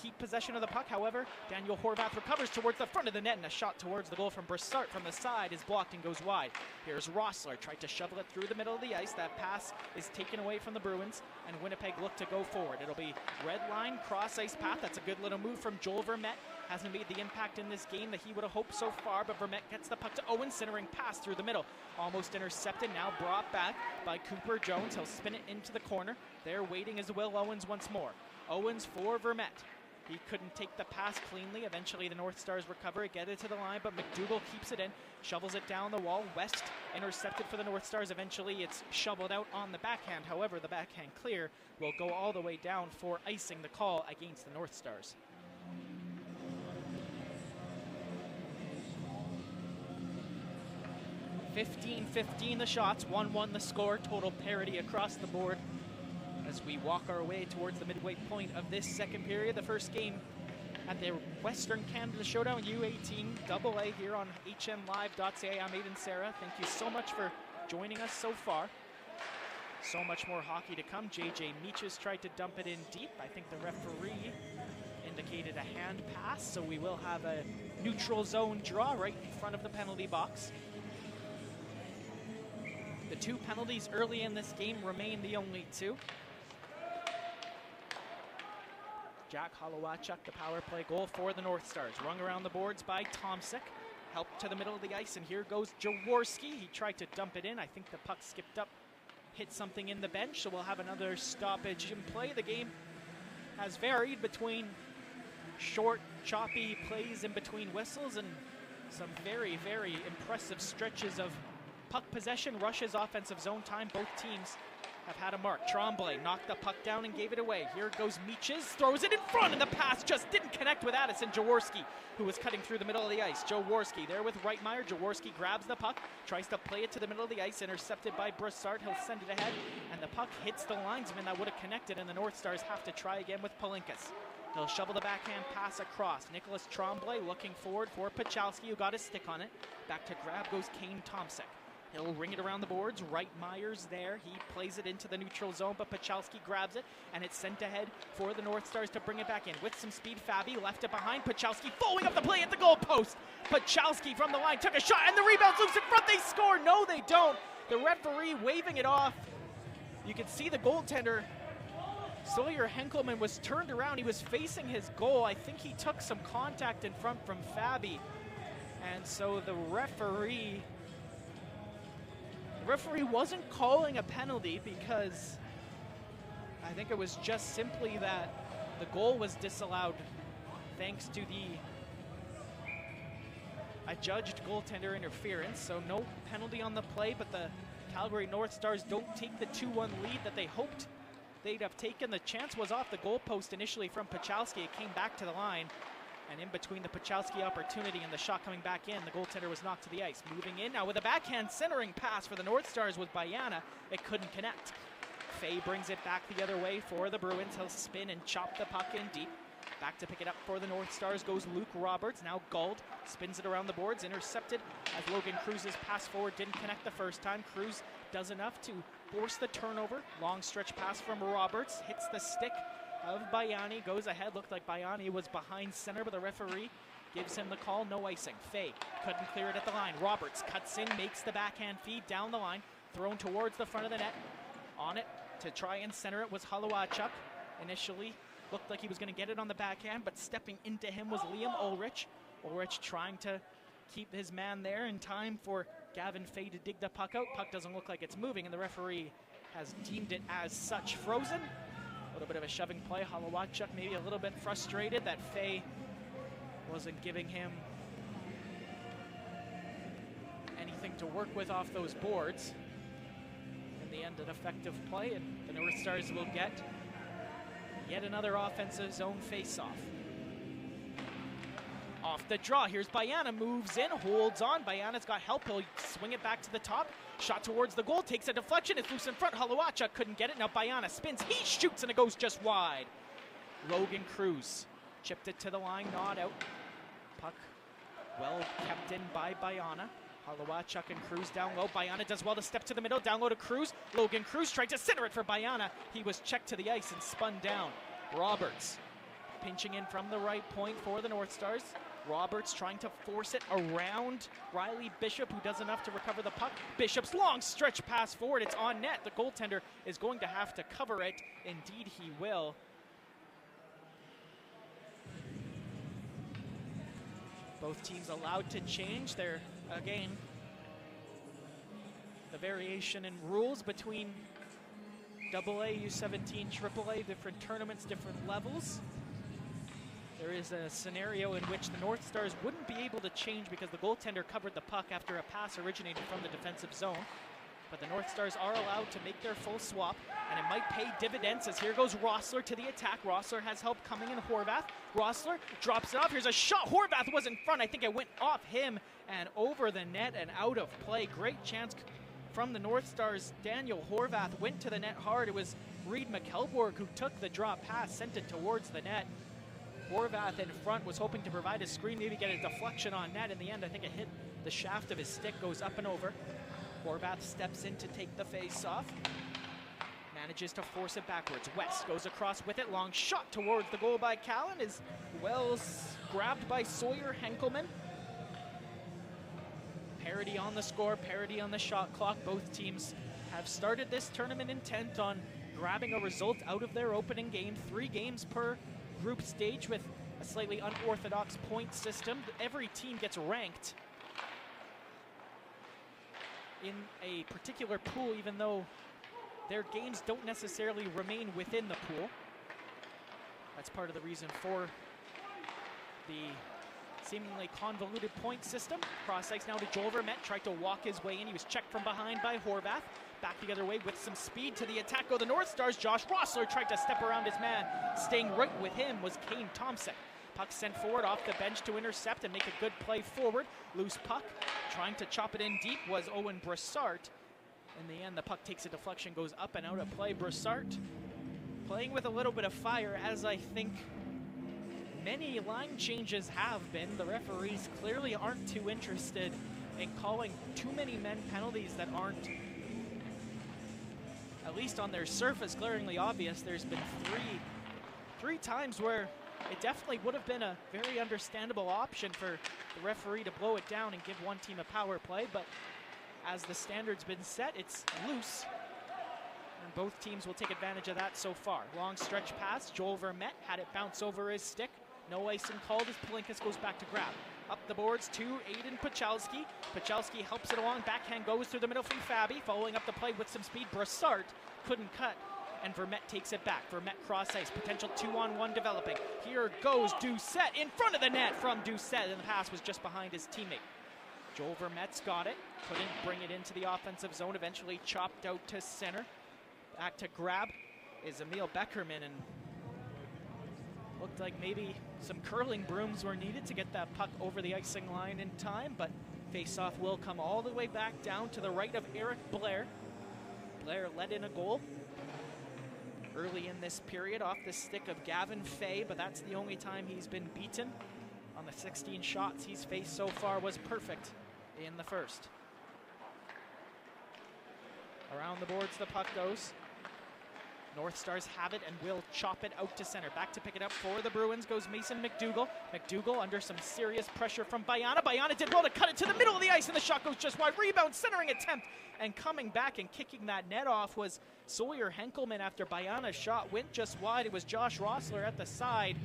keep possession of the puck. However, Daniel Horvath recovers towards the front of the net, and a shot towards the goal from Brassard from the side is blocked and goes wide. Here's Rossler, tried to shovel it through the middle of the ice. That pass is taken away from the Bruins, and Winnipeg look to go forward. It'll be red line, cross ice path. That's a good little move from Joel Vermette. Hasn't made the impact in this game that he would have hoped so far, but Vermette gets the puck to Owen, centering pass through the middle. Almost intercepted, now brought back by Cooper Jones. He'll spin it into the corner. There waiting is Will Owens once more. Owens for Vermette. He couldn't take the pass cleanly. Eventually the North Stars recover it, get it to the line, but McDougall keeps it in, shovels it down the wall. West intercepted for the North Stars. Eventually it's shoveled out on the backhand. However, the backhand clear will go all the way down for icing the call against the North Stars. (15-15) the shots, 1-1 the score, total parity across the board. As we walk our way towards the midway point of this second period, the first game at the Western Canada Showdown U18 AA here on hnlive.ca. I'm Aiden Sarah. Thank you so much for joining us so far. So much more hockey to come. JJ Meaches tried to dump it in deep. I think the referee indicated a hand pass, so we will have a neutral zone draw right in front of the penalty box. The two penalties early in this game remain the only two. Jack Halawachuk, the power play goal for the North Stars. Rung around the boards by Tomczyk. Helped to the middle of the ice, and here goes Jaworski. He tried to dump it in. I think the puck skipped up, hit something in the bench, so we'll have another stoppage in play. The game has varied between short, choppy plays in between whistles and some very, very impressive stretches of puck possession, rushes, offensive zone time. Both teams have had a mark. Tremblay knocked the puck down and gave it away. Here goes Meaches, throws it in front, and the pass just didn't connect with Addison Jaworski, who was cutting through the middle of the ice. Jaworski there with Reitmeier. Jaworski grabs the puck, tries to play it to the middle of the ice, intercepted by Brassard. He'll send it ahead, and the puck hits the linesman that would have connected, and the North Stars have to try again with Palinkas. He'll shovel the backhand pass across. Nicholas Tremblay looking forward for Pachalski, who got his stick on it. Back to grab goes Kane Tomczyk. He'll ring it around the boards. Reitmeier's there. He plays it into the neutral zone, but Pachalski grabs it, and it's sent ahead for the North Stars to bring it back in. With some speed, Fabi left it behind. Pachalski following up the play at the goal post. Pachalski from the line took a shot, and the rebound's loose in front. They score. No, they don't. The referee waving it off. You can see the goaltender Sawyer Henkelman was turned around. He was facing his goal. I think he took some contact in front from Fabi. And so the referee wasn't calling a penalty because I think it was just simply that the goal was disallowed thanks to the adjudged goaltender interference. So no penalty on the play, but the Calgary North Stars don't take the 2-1 lead that they hoped they'd have taken. The chance was off the goalpost initially from Pachalski. It came back to the line, and in between the Pachalski opportunity and the shot coming back in, the goaltender was knocked to the ice. Moving in now with a backhand centering pass for the North Stars with Bayana. It couldn't connect. Fay brings it back the other way for the Bruins. He'll spin and chop the puck in deep. Back to pick it up for the North Stars goes Luke Roberts. Now Gauld spins it around the boards, intercepted as Logan Cruz's pass forward didn't connect the first time. Cruz does enough to force the turnover. Long stretch pass from Roberts, hits the stick of Bayani, goes ahead. Looked like Bayani was behind center, but the referee gives him the call. No icing. Fay couldn't clear it at the line. Roberts cuts in, makes the backhand feed down the line, thrown towards the front of the net. On it to try and center it was Halawachuk. Initially looked like he was going to get it on the backhand, but stepping into him was Liam Ulrich. Ulrich trying to keep his man there in time for Gavin Fay to dig the puck out. Puck doesn't look like it's moving, and the referee has deemed it as such frozen. A little bit of a shoving play. Halawachuk maybe a little bit frustrated that Fay wasn't giving him anything to work with off those boards. In the end, an effective play, and the North Stars will get yet another offensive zone face-off. Off the draw, here's Bayana, moves in, holds on. Bayana's got help, he'll swing it back to the top. Shot towards the goal, takes a deflection, it's loose in front. Halawachuk couldn't get it, now Bayana spins, he shoots, and it goes just wide. Logan Cruz chipped it to the line, not out. Puck well kept in by Bayana. Halawachuk and Cruz down low. Bayana does well to step to the middle, down low to Cruz. Logan Cruz tried to center it for Bayana. He was checked to the ice and spun down. Roberts pinching in from the right point for the North Stars. Roberts trying to force it around Riley Bishop, who does enough to recover the puck. Bishop's long stretch pass forward. It's on net. The goaltender is going to have to cover it. Indeed, he will. Both teams allowed to change their, again, the variation in rules between AA, U17, AAA, different tournaments, different levels. There is a scenario in which the North Stars wouldn't be able to change because the goaltender covered the puck after a pass originated from the defensive zone. But the North Stars are allowed to make their full swap, and it might pay dividends as here goes Rossler to the attack. Rossler has help coming in Horvath. Rossler drops it off. Here's a shot. Horvath was in front. I think it went off him and over the net and out of play. Great chance from the North Stars. Daniel Horvath went to the net hard. It was Reed McKelborg who took the drop pass, sent it towards the net. Horvath in front was hoping to provide a screen, maybe get a deflection on net. In the end, I think it hit the shaft of his stick, goes up and over. Horvath steps in to take the face-off. Manages to force it backwards. West goes across with it. Long shot towards the goal by Callan is well grabbed by Sawyer Henkelman. Parity on the score, parity on the shot clock. Both teams have started this tournament intent on grabbing a result out of their opening game. 3 games per group stage with a slightly unorthodox point system. Every team gets ranked in a particular pool, even though their games don't necessarily remain within the pool. That's part of the reason for the seemingly convoluted point system. Cross ice now to Joel Vermette, tried to walk his way in. He was checked from behind by Horvath. Back the other way with some speed to the attack go the North Stars. Josh Rossler tried to step around his man. Staying right with him was Kane Thompson. Puck sent forward off the bench to intercept and make a good play forward. Loose puck, trying to chop it in deep was Owen Brassart. In the end, the puck takes a deflection, goes up and out of play. Brassart playing with a little bit of fire, as I think many line changes have been. The referees clearly aren't too interested in calling too many men penalties that aren't, at least on their surface, glaringly obvious. There's been three times where it definitely would have been a very understandable option for the referee to blow it down and give one team a power play, but as the standard's been set, it's loose. And both teams will take advantage of that so far. Long stretch pass, Joel Vermette had it bounce over his stick. No icing called as Palinkas goes back to grab. Up the boards to Aiden Pachalski. Pachalski helps it along, backhand goes through the middle from Fabi. Following up the play with some speed, Brassard couldn't cut, and Vermette takes it back. Vermette cross ice, potential 2-on-1 developing. Here goes Doucette in front of the net from Doucette, and the pass was just behind his teammate. Joel Vermette's got it, couldn't bring it into the offensive zone, eventually chopped out to center. Back to grab is Emil Beckerman, and looked like maybe some curling brooms were needed to get that puck over the icing line in time, but face-off will come all the way back down to the right of Eric Blair. Blair let in a goal early in this period off the stick of Gavin Fay, but that's the only time he's been beaten. On the 16 shots he's faced so far was perfect in the first. Around the boards the puck goes. North Stars have it and will chop it out to center. Back to pick it up for the Bruins goes Mason McDougall. McDougall under some serious pressure from Bayana. Bayana did well to cut it to the middle of the ice, and the shot goes just wide. Rebound, centering attempt, and coming back and kicking that net off was Sawyer Henkelman after Bayana's shot went just wide. It was Josh Rossler at the side,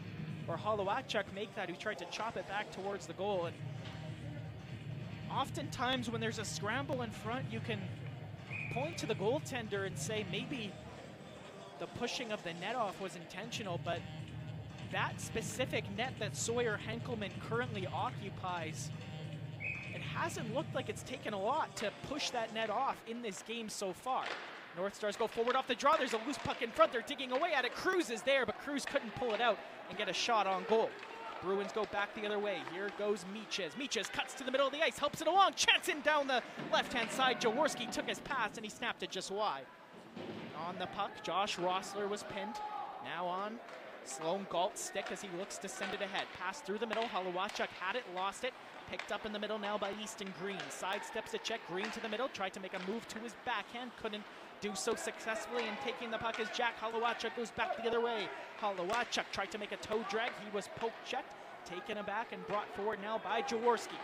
or Holowachuk make that, who tried to chop it back towards the goal. And oftentimes when there's a scramble in front, you can point to the goaltender and say maybe the pushing of the net off was intentional, but that specific net that Sawyer Henkelman currently occupies, it hasn't looked like it's taken a lot to push that net off in this game so far. North Stars go forward off the draw. There's a loose puck in front. They're digging away at it. Cruz is there, but Cruz couldn't pull it out and get a shot on goal. Bruins go back the other way. Here goes Meeches. Meeches cuts to the middle of the ice, helps it along, chancing down the left-hand side. Jaworski took his pass, and he snapped it just wide. On the puck, Josh Rossler was pinned. Now on Sloan Galt's stick as he looks to send it ahead. Pass through the middle. Holowachuk had it, lost it. Picked up in the middle now by Easton Green. Sidesteps a check. Green to the middle. Tried to make a move to his backhand. Couldn't do so successfully. And taking the puck is Jack Holowachuk. Goes back the other way. Holowachuk tried to make a toe drag. He was poke checked. Taken aback and brought forward now by Jaworski.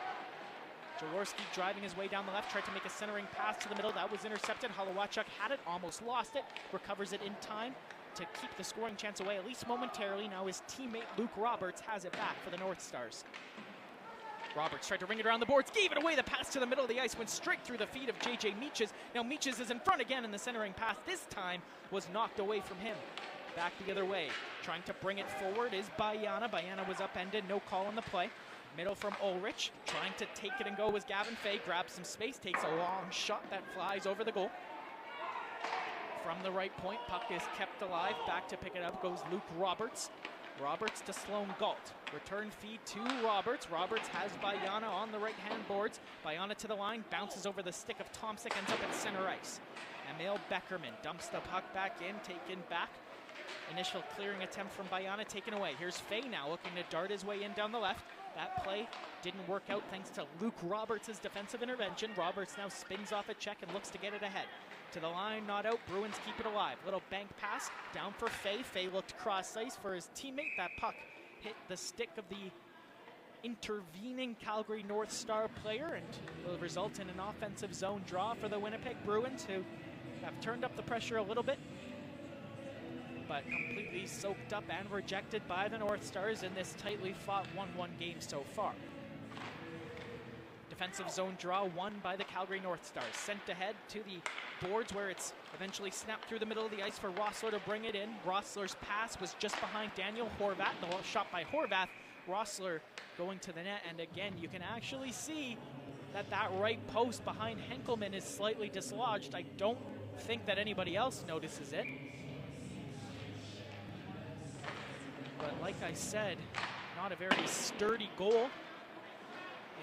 Jaworski driving his way down the left, tried to make a centering pass to the middle. That was intercepted. Holowachuk had it, almost lost it. Recovers it in time to keep the scoring chance away, at least momentarily. Now his teammate Luke Roberts has it back for the North Stars. Roberts tried to ring it around the boards, gave it away. The pass to the middle of the ice went straight through the feet of J.J. Meeches. Now Meeches is in front again, and the centering pass this time was knocked away from him. Back the other way, trying to bring it forward is Bayana. Bayana was upended, no call on the play. Middle from Ulrich, trying to take it and go was Gavin Fay. Grabs some space, takes a long shot that flies over the goal. From the right point, puck is kept alive. Back to pick it up goes Luke Roberts. Roberts to Sloan Galt. Return feed to Roberts. Roberts has Bayana on the right-hand boards. Bayana to the line, bounces over the stick of Tomsic, ends up at center ice. Emil Beckerman dumps the puck back in, taken back. Initial clearing attempt from Bayana taken away. Here's Fay now looking to dart his way in down the left. That play didn't work out thanks to Luke Roberts' defensive intervention. Roberts now spins off a check and looks to get it ahead. To the line, not out. Bruins keep it alive. Little bank pass down for Fay. Fay looked cross ice for his teammate. That puck hit the stick of the intervening Calgary North Star player and will result in an offensive zone draw for the Winnipeg Bruins, who have turned up the pressure a little bit, but completely soaked up and rejected by the North Stars in this tightly fought 1-1 game so far. Defensive zone draw won by the Calgary North Stars. Sent ahead to the boards where it's eventually snapped through the middle of the ice for Rossler to bring it in. Rossler's pass was just behind Daniel Horvath. The shot by Horvath. Rossler going to the net, and again you can actually see that right post behind Henkelman is slightly dislodged. I don't think that anybody else notices it. But like I said, not a very sturdy goal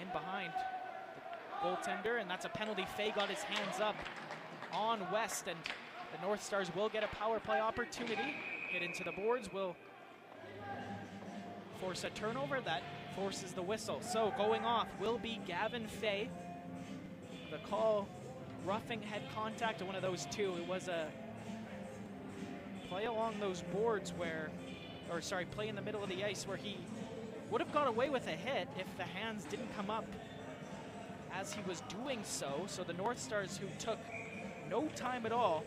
in behind the goaltender, and that's a penalty. Fay got his hands up on West, and the North Stars will get a power play opportunity. Hit into the boards, will force a turnover that forces the whistle. So going off will be Gavin Fay. The call, roughing head contact, to one of those two. It was a play along those boards where, or sorry, play in the middle of the ice where he would have got away with a hit if the hands didn't come up as he was doing so. So the North Stars, who took no time at all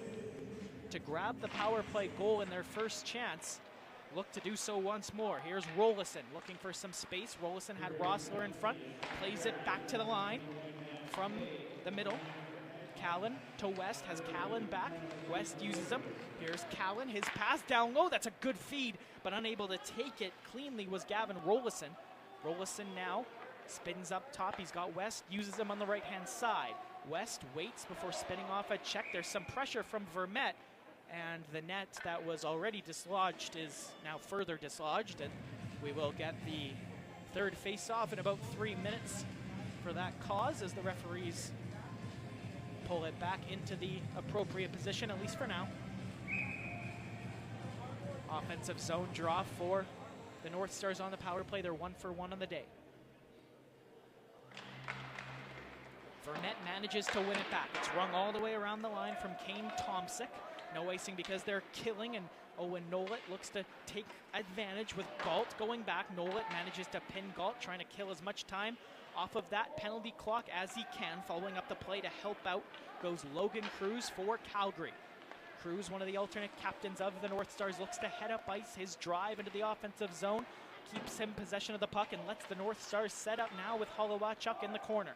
to grab the power play goal in their first chance. Look to do so once more. Here's Rollison looking for some space. Rollison had Rossler in front, plays it back to the line from the middle. Callan to West, has Callan back. West uses him. Here's Callan, his pass down low. That's a good feed, but unable to take it cleanly was Gavin Rollison. Rollison now spins up top. He's got West, uses him on the right-hand side. West waits before spinning off a check. There's some pressure from Vermette, and the net that was already dislodged is now further dislodged, and we will get the third face-off in about 3 minutes for that cause as the referees pull it back into the appropriate position, at least for now. Offensive zone draw for the North Stars on the power play. They're 1 for 1 on the day. Vermette manages to win it back. It's rung all the way around the line from Kane Tomsic. No icing because they're killing, and Owen Nolet looks to take advantage with Galt going back. Nolet manages to pin Galt, trying to kill as much time off of that penalty clock as he can. Following up the play to help out goes Logan Cruz for Calgary. Cruz, one of the alternate captains of the North Stars, looks to head up ice. His drive into the offensive zone keeps him possession of the puck and lets the North Stars set up now with Holowachuk in the corner.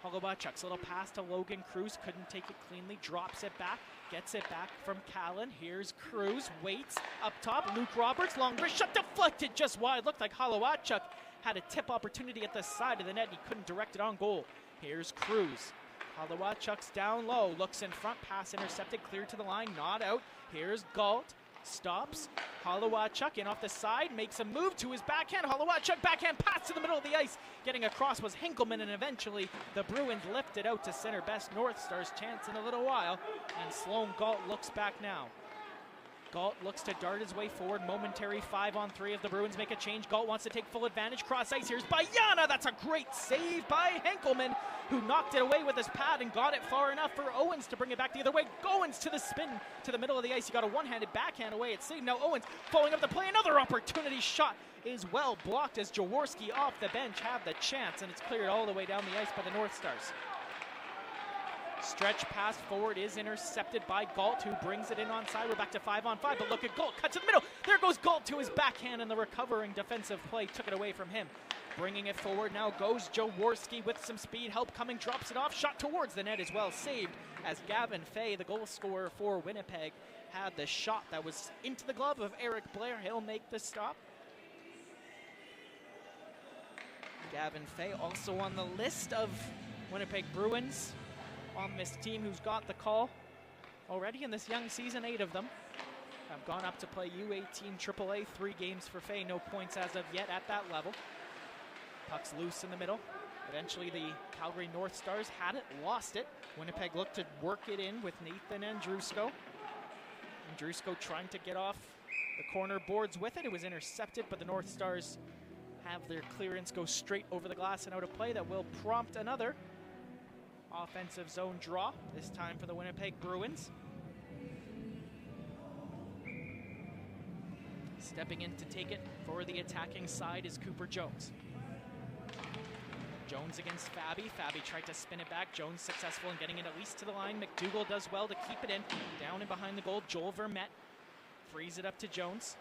Holowachuk's little pass to Logan Cruz, couldn't take it cleanly, drops it back, gets it back from Callan. Here's Cruz, waits up top. Luke Roberts, long wrist shot, deflected just wide. Looked like Holowachuk had a tip opportunity at the side of the net. He couldn't direct it on goal. Here's Cruz. Holowachuk's down low, looks in front, pass intercepted, cleared to the line, not out. Here's Galt, stops. Holowachuk in off the side, makes a move to his backhand. Holowachuk backhand pass to the middle of the ice. Getting across was Hinkleman, and eventually the Bruins lift it out to center. Best North Stars chance in a little while, and Sloan Galt looks back now. Galt looks to dart his way forward. Momentary 5-on-3 of the Bruins make a change. Galt wants to take full advantage. Cross ice. Here's Bayana. That's a great save by Henkelman, who knocked it away with his pad and got it far enough for Owens to bring it back the other way. Owens to the spin to the middle of the ice. He got a one-handed backhand away. It's saved. Now Owens following up the play. Another opportunity shot is well blocked as Jaworski off the bench have the chance, and it's cleared all the way down the ice by the North Stars. Stretch pass forward is intercepted by Galt, who brings it in onside. We're back to 5-on-5, but look at Galt, cuts in the middle. There goes Galt to his backhand, and the recovering defensive play took it away from him. Bringing it forward now goes Jaworski with some speed, help coming, drops it off, shot towards the net is well saved as Gavin Fay, the goal scorer for Winnipeg, had the shot that was into the glove of Eric Blair. He'll make the stop. Gavin Fay also on the list of Winnipeg Bruins on this team who's got the call already in this young season. 8 of them have gone up to play U18 AAA. 3 games for Fay, no points as of yet at that level. Puck's loose in the middle. Eventually the Calgary North Stars had it, lost it. Winnipeg looked to work it in with Nathan Andrusko. Andrusko trying to get off the corner boards with it. It was intercepted, but the North Stars have their clearance go straight over the glass and out of play. That will prompt another offensive zone draw, this time for the Winnipeg Bruins. Stepping in to take it for the attacking side is Cooper Jones. Jones against Fabi. Fabi tried to spin it back. Jones successful in getting it at least to the line. McDougall does well to keep it in. Down and behind the goal, Joel Vermette frees it up to Jones.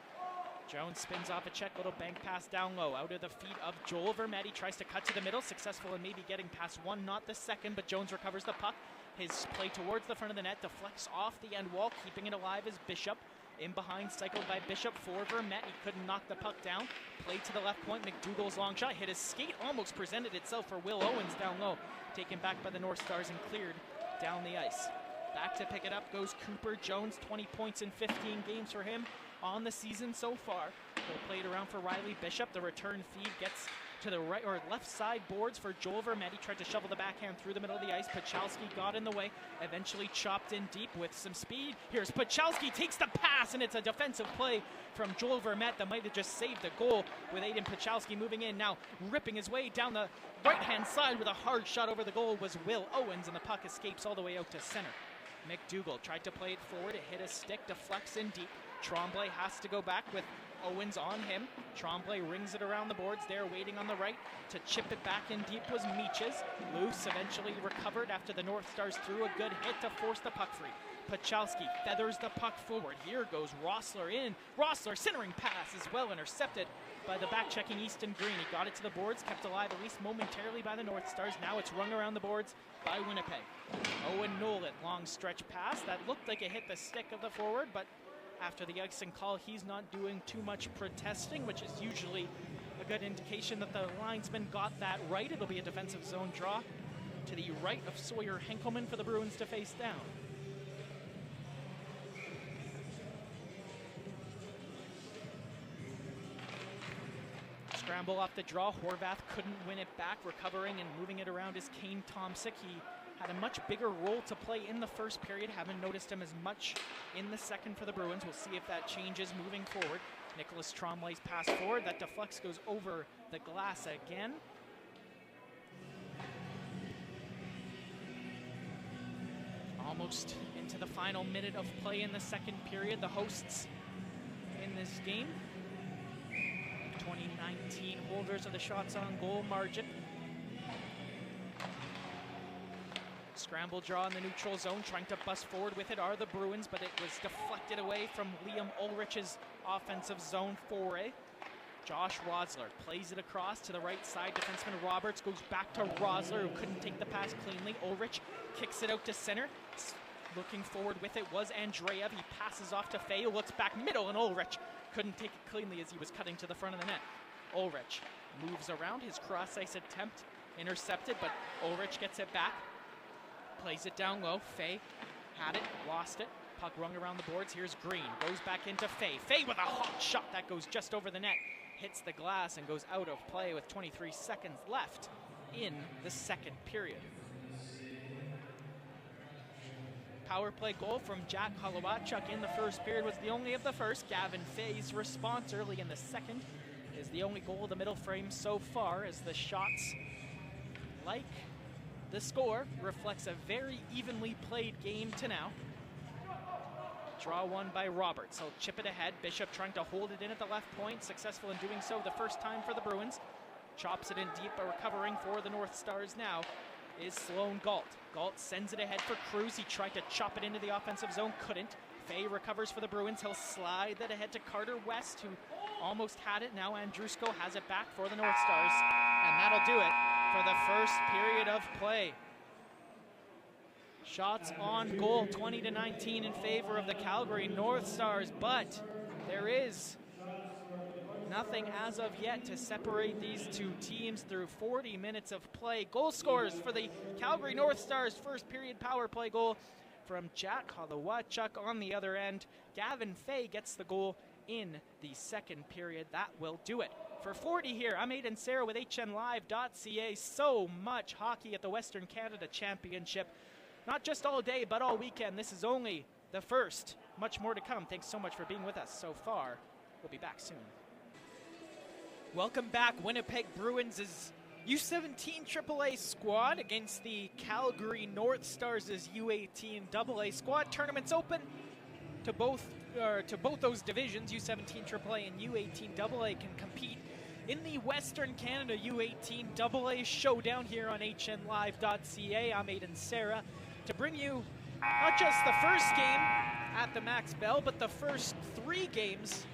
Jones spins off a check, little bank pass down low, out of the feet of Joel Vermette. He tries to cut to the middle, successful in maybe getting past one, not the second, but Jones recovers the puck. His play towards the front of the net deflects off the end wall, keeping it alive is Bishop. In behind, cycled by Bishop for Vermette. He couldn't knock the puck down. Play to the left point, McDougall's long shot, hit his skate, almost presented itself for Will Owens down low. Taken back by the North Stars and cleared down the ice. Back to pick it up goes Cooper Jones, 20 points in 15 games for him on the season so far. He'll play it around for Riley Bishop. The return feed gets to the right or left side boards for Joel Vermette. He tried to shovel the backhand through the middle of the ice. Pachalski got in the way, eventually chopped in deep with some speed. Here's Pachalski, takes the pass, and it's a defensive play from Joel Vermette that might have just saved the goal with Aiden Pachalski moving in. Now ripping his way down the right-hand side with a hard shot over the goal was Will Owens, and the puck escapes all the way out to center. McDougall tried to play it forward. It hit a stick, deflects in deep. Tremblay has to go back with Owens on him. Tremblay rings it around the boards there, waiting on the right. To chip it back in deep was Meaches. Loose, eventually recovered after the North Stars threw a good hit to force the puck free. Pachalski feathers the puck forward. Here goes Rossler in. Rossler centering pass is well intercepted by the back-checking Easton Green. He got it to the boards, kept alive at least momentarily by the North Stars. Now it's rung around the boards by Winnipeg. Owen Nolan, long stretch pass. That looked like it hit the stick of the forward, but after the icing call, he's not doing too much protesting, which is usually a good indication that the linesman got that right. It'll be a defensive zone draw to the right of Sawyer Henkelman for the Bruins to face down. Scramble off the draw. Horvath couldn't win it back. Recovering and moving it around is Kane Tomsic. He had a much bigger role to play in the first period. Haven't noticed him as much in the second for the Bruins. We'll see if that changes moving forward. Nicholas Tremblay's pass forward. That deflects, goes over the glass again. Almost into the final minute of play in the second period. The hosts in this game, 2019 holders of the shots on goal margin. Scramble draw in the neutral zone, trying to bust forward with it are the Bruins, but it was deflected away from Liam Ulrich's offensive zone foray. Josh Rosler plays it across to the right side. Defenseman Roberts goes back to Rosler, who couldn't take the pass cleanly. Ulrich kicks it out to center. Looking forward with it was Andreev. He passes off to Fay, who looks back middle, and Ulrich couldn't take it cleanly as he was cutting to the front of the net. Ulrich moves around. His cross-ice attempt intercepted, but Ulrich gets it back. Plays it down low. Fay had it, lost it. Puck rung around the boards. Here's Green. Goes back into Fay. Fay with a hot shot that goes just over the net. Hits the glass and goes out of play with 23 seconds left in the second period. Power play goal from Jack Holowachuk in the first period was the only of the first. Gavin Fay's response early in the second is the only goal of the middle frame so far, as the shots, like the score, reflects a very evenly played game to now. Draw one by Roberts. He'll chip it ahead. Bishop trying to hold it in at the left point. Successful in doing so the first time for the Bruins. Chops it in deep, but recovering for the North Stars now is Sloan Galt. Galt sends it ahead for Cruz. He tried to chop it into the offensive zone, couldn't. Fay recovers for the Bruins. He'll slide that ahead to Carter West, who almost had it. Now Andrusko has it back for the North Stars, and that'll do it for the first period of play. Shots on goal, 20-19 in favor of the Calgary North Stars, but there is nothing as of yet to separate these two teams through 40 minutes of play. Goal scorers for the Calgary North Stars, first period power play goal from Jack Holowachuk on the other end. Gavin Fay gets the goal in the second period. That will do it. For 40 here, I'm Aidan Sarah with HNLive.ca. So much hockey at the Western Canada Championship. Not just all day, but all weekend. This is only the first. Much more to come. Thanks so much for being with us so far. We'll be back soon. Welcome back. Winnipeg Bruins' U17 AAA squad against the Calgary North Stars' U18 AA squad. Tournaments open to both those divisions. U17 AAA and U18 AA can compete in the Western Canada U18 AA showdown here on HNLive.ca. I'm Aidan Sarah to bring you not just the first game at the Max Bell, but the first three games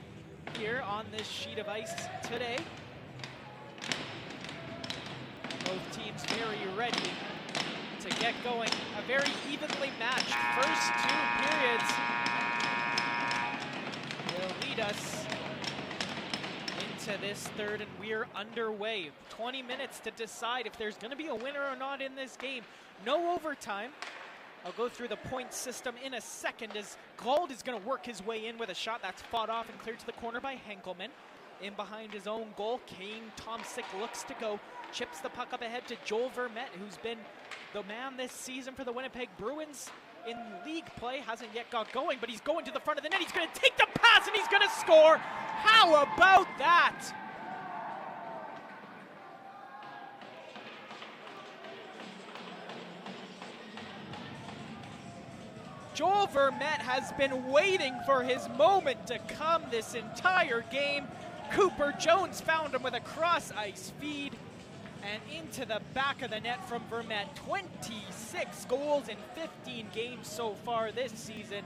here on this sheet of ice today. Both teams very ready to get going. A very evenly matched first two periods will lead us into this third, and we're underway. 20 minutes to decide if there's going to be a winner or not in this game. No overtime. I'll go through the point system in a second, as Gald is going to work his way in with a shot that's fought off and cleared to the corner by Henkelman. In behind his own goal, Kane Tomsic looks to go. Chips the puck up ahead to Joel Vermette, who's been the man this season for the Winnipeg Bruins in league play. Hasn't yet got going, but he's going to the front of the net. He's going to take the pass, and he's going to score. How about that? Joel Vermette has been waiting for his moment to come this entire game. Cooper Jones found him with a cross-ice feed and into the back of the net from Vermette. 26 goals in 15 games so far this season.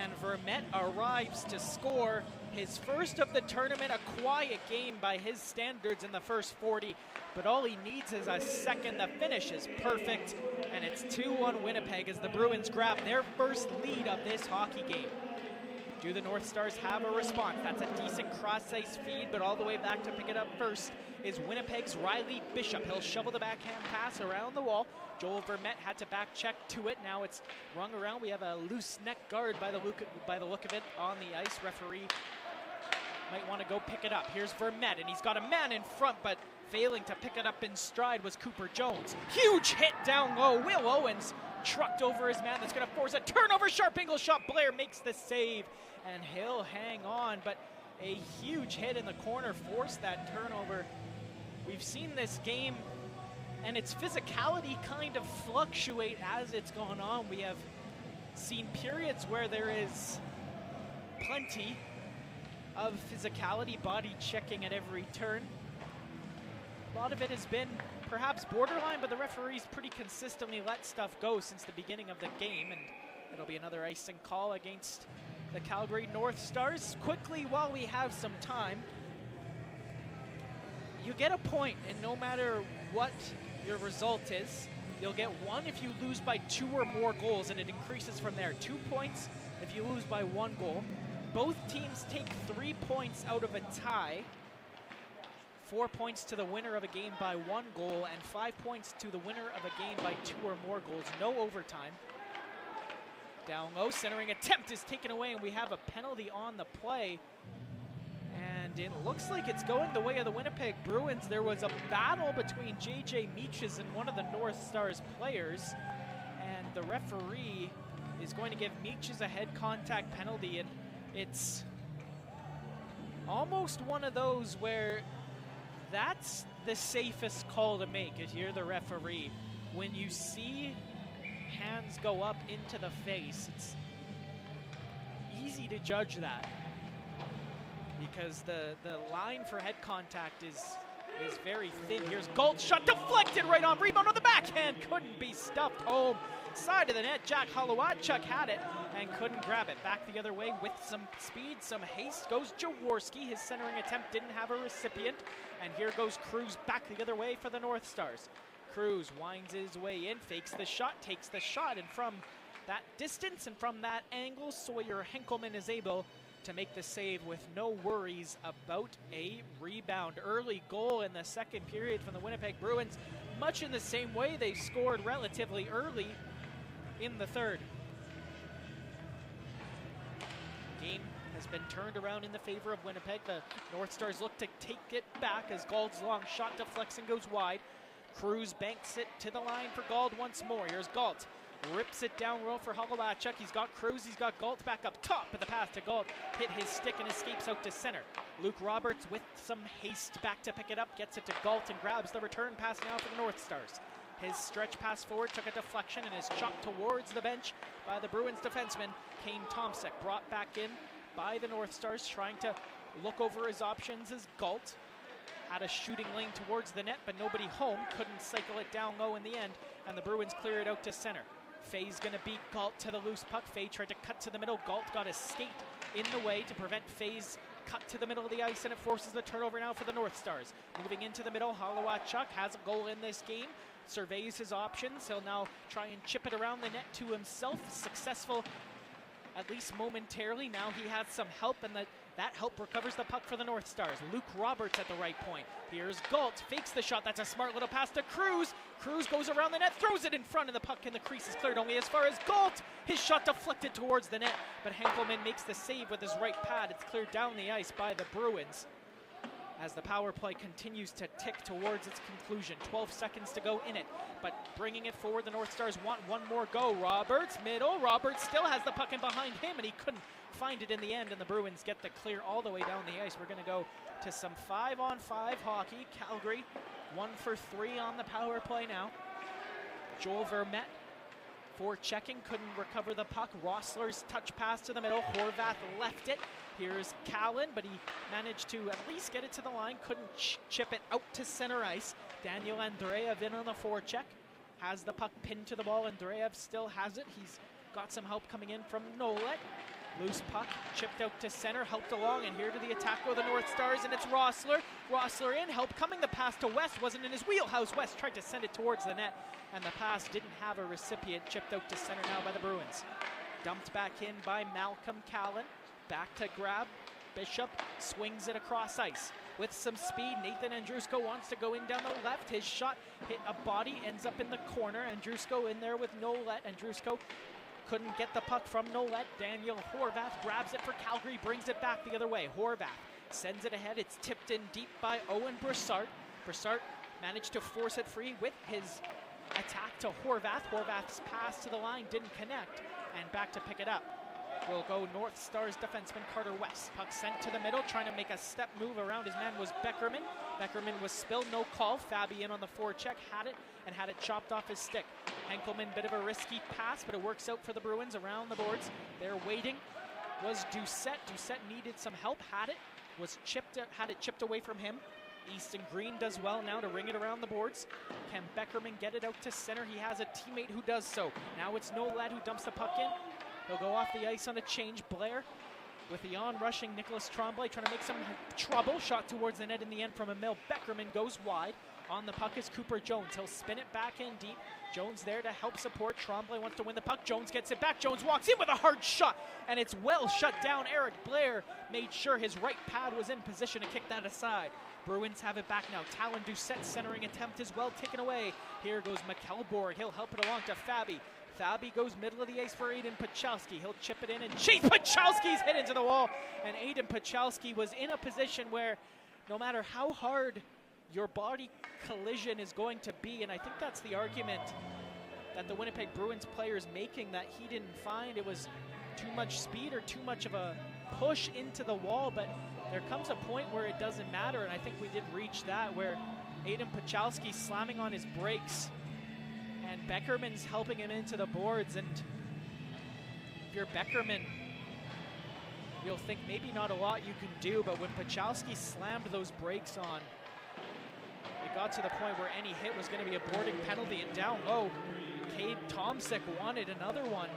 And Vermette arrives to score his first of the tournament, a quiet game by his standards in the first 40. But all he needs is a second. The finish is perfect, and it's 2-1 Winnipeg as the Bruins grab their first lead of this hockey game. Do the North Stars have a response? That's a decent cross-ice feed, but all the way back to pick it up first is Winnipeg's Riley Bishop. He'll shovel the backhand pass around the wall. Joel Vermette had to back check to it. Now it's rung around. We have a loose neck guard by the look of it on the ice. Referee might want to go pick it up. Here's Vermette, and he's got a man in front, but failing to pick it up in stride was Cooper Jones. Huge hit down low. Will Owens trucked over his man. That's going to force a turnover. Sharp angle shot. Blair makes the save, and he'll hang on, but a huge hit in the corner forced that turnover. We've seen this game and its physicality kind of fluctuate as it's gone on. We have seen periods where there is plenty of physicality, body checking at every turn. A lot of it has been perhaps borderline, but the referees pretty consistently let stuff go since the beginning of the game, and it'll be another icing call against the Calgary North Stars. Quickly, while we have some time, you get a point, and no matter what your result is, you'll get one if you lose by 2 or more goals, and it increases from there. 2 points if you lose by 1 goal. Both teams take 3 points out of a tie. 4 points to the winner of a game by 1 goal, and 5 points to the winner of a game by 2 or more goals. No overtime. Down low, centering attempt is taken away, and we have a penalty on the play. And it looks like it's going the way of the Winnipeg Bruins. There was a battle between J.J. Meaches and one of the North Stars players, and the referee is going to give Meaches a head contact penalty, and it's almost one of those where that's the safest call to make if you're the referee. When you see hands go up into the face, it's easy to judge that, because the line for head contact is very thin. Here's Galt's shot deflected right on, rebound on the backhand, couldn't be stuffed home. Side of the net, Jack Holowachuk had it and couldn't grab it. Back the other way with some speed, some haste goes Jaworski. His centering attempt didn't have a recipient. And here goes Cruz back the other way for the North Stars. Cruz winds his way in, fakes the shot, takes the shot, and from that distance and from that angle, Sawyer Henkelman is able to make the save with no worries about a rebound. Early goal in the second period from the Winnipeg Bruins, much in the same way they scored relatively early in the third. Game has been turned around in the favor of Winnipeg. The North Stars look to take it back as Gauld's long shot deflects and goes wide. Cruz banks it to the line for Gauld once more. Here's Gauld. Rips it down low for Holowachuk. He's got Cruz, he's got Gauld back up top, but the pass to Gauld hit his stick and escapes out to center. Luke Roberts with some haste back to pick it up, gets it to Gauld and grabs the return pass now for the North Stars. His stretch pass forward took a deflection and is chopped towards the bench by the Bruins defenseman, Kane Tomczyk. Brought back in by the North Stars, trying to look over his options as Gauld had a shooting lane towards the net, but nobody home. Couldn't cycle it down low in the end, and the Bruins clear it out to center. Faye's going to beat Gault to the loose puck. Faye tried to cut to the middle. Gault got a skate in the way to prevent Faye's cut to the middle of the ice, and it forces the turnover now for the North Stars. Moving into the middle, Holowachuk has a goal in this game. Surveys his options. He'll now try and chip it around the net to himself. Successful, at least momentarily. Now he has some help, and that help recovers the puck for the North Stars. Luke Roberts at the right point. Here's Gault, fakes the shot. That's a smart little pass to Cruz. Cruz goes around the net, throws it in front, and the puck in the crease is cleared only as far as Gault. His shot deflected towards the net, but Henkelman makes the save with his right pad. It's cleared down the ice by the Bruins as the power play continues to tick towards its conclusion. 12 seconds to go in it, but bringing it forward, the North Stars want one more go. Roberts, middle. Roberts still has the puck in behind him, and he couldn't find it in the end, and the Bruins get the clear all the way down the ice. We're going to go to some 5-on-5 hockey. Calgary 1 for 3 on the power play now. Joel Vermette Forechecking, couldn't recover the puck. Rossler's touch pass to the middle. Horvath left it. Here's Callan, but he managed to at least get it to the line. Couldn't chip it out to center ice. Daniel Andreev in on the forecheck. Has the puck pinned to the ball. Andreev still has it. He's got some help coming in from Nolet. Loose puck, chipped out to center, helped along, and here to the attack go the North Stars, and it's Rossler. Rossler in, help coming, the pass to West wasn't in his wheelhouse. West tried to send it towards the net, and the pass didn't have a recipient. Chipped out to center now by the Bruins. Dumped back in by Malcolm Callan. Back to grab. Bishop swings it across ice. With some speed, Nathan Andrusko wants to go in down the left. His shot hit a body, ends up in the corner. Andrusko in there with Nolet. Andrusko couldn't get the puck from Nolet. Daniel Horvath grabs it for Calgary, brings it back the other way. Horvath sends it ahead. It's tipped in deep by Owen Broussard. Broussard managed to force it free with his attack to Horvath. Horvath's pass to the line didn't connect, and back to pick it up will go North Stars defenseman Carter West. Puck sent to the middle, trying to make a step move around his man was Beckerman. Beckerman was spilled, no call. Fabi in on the forecheck, had it, and had it chopped off his stick. Henkelman, bit of a risky pass, but it works out for the Bruins around the boards. They're waiting. Was Doucette. Doucette needed some help, had it chipped away from him. Easton Green does well now to ring it around the boards. Can Beckerman get it out to center? He has a teammate who does so. Now it's Nolet who dumps the puck in. He'll go off the ice on a change. Blair with the on-rushing Nicholas Tremblay trying to make some trouble. Shot towards the net in the end from Emil Beckerman goes wide. On the puck is Cooper Jones. He'll spin it back in deep. Jones there to help support. Tremblay wants to win the puck. Jones gets it back. Jones walks in with a hard shot, and it's well shut down. Eric Blair made sure his right pad was in position to kick that aside. Bruins have it back now. Talon Doucette's centering attempt is well taken away. Here goes McKelborg. He'll help it along to Fabi. Fabi goes middle of the ice for Aiden Pachalski. He'll chip it in, and Chase Pachalski's hit into the wall. And Aiden Pachalski was in a position where no matter how hard your body collision is going to be, and I think that's the argument that the Winnipeg Bruins player is making, that he didn't find it was too much speed or too much of a push into the wall, but there comes a point where it doesn't matter, and I think we did reach that, where Aiden Pachalski slamming on his brakes and Beckerman's helping him into the boards. And if you're Beckerman, you'll think maybe not a lot you can do, but when Pachalski slammed those brakes on, it got to the point where any hit was going to be a boarding penalty. And down low, Cade Tomsic wanted another one.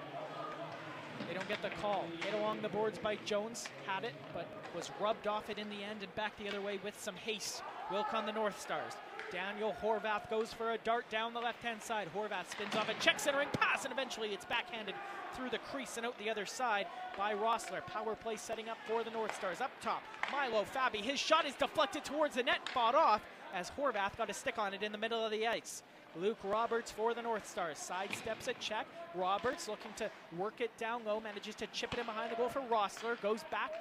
They don't get the call. Hit along the boards by Jones, had it, but was rubbed off it in the end and back the other way with some haste. Wilk on the North Stars. Daniel Horvath goes for a dart down the left-hand side. Horvath spins off a check centering pass, and eventually it's backhanded through the crease and out the other side by Rossler. Power play setting up for the North Stars. Up top, Milo Fabi. His shot is deflected towards the net, fought off as Horvath got a stick on it in the middle of the ice. Luke Roberts for the North Stars. Sidesteps a check. Roberts looking to work it down low, manages to chip it in behind the goal for Rossler. Goes back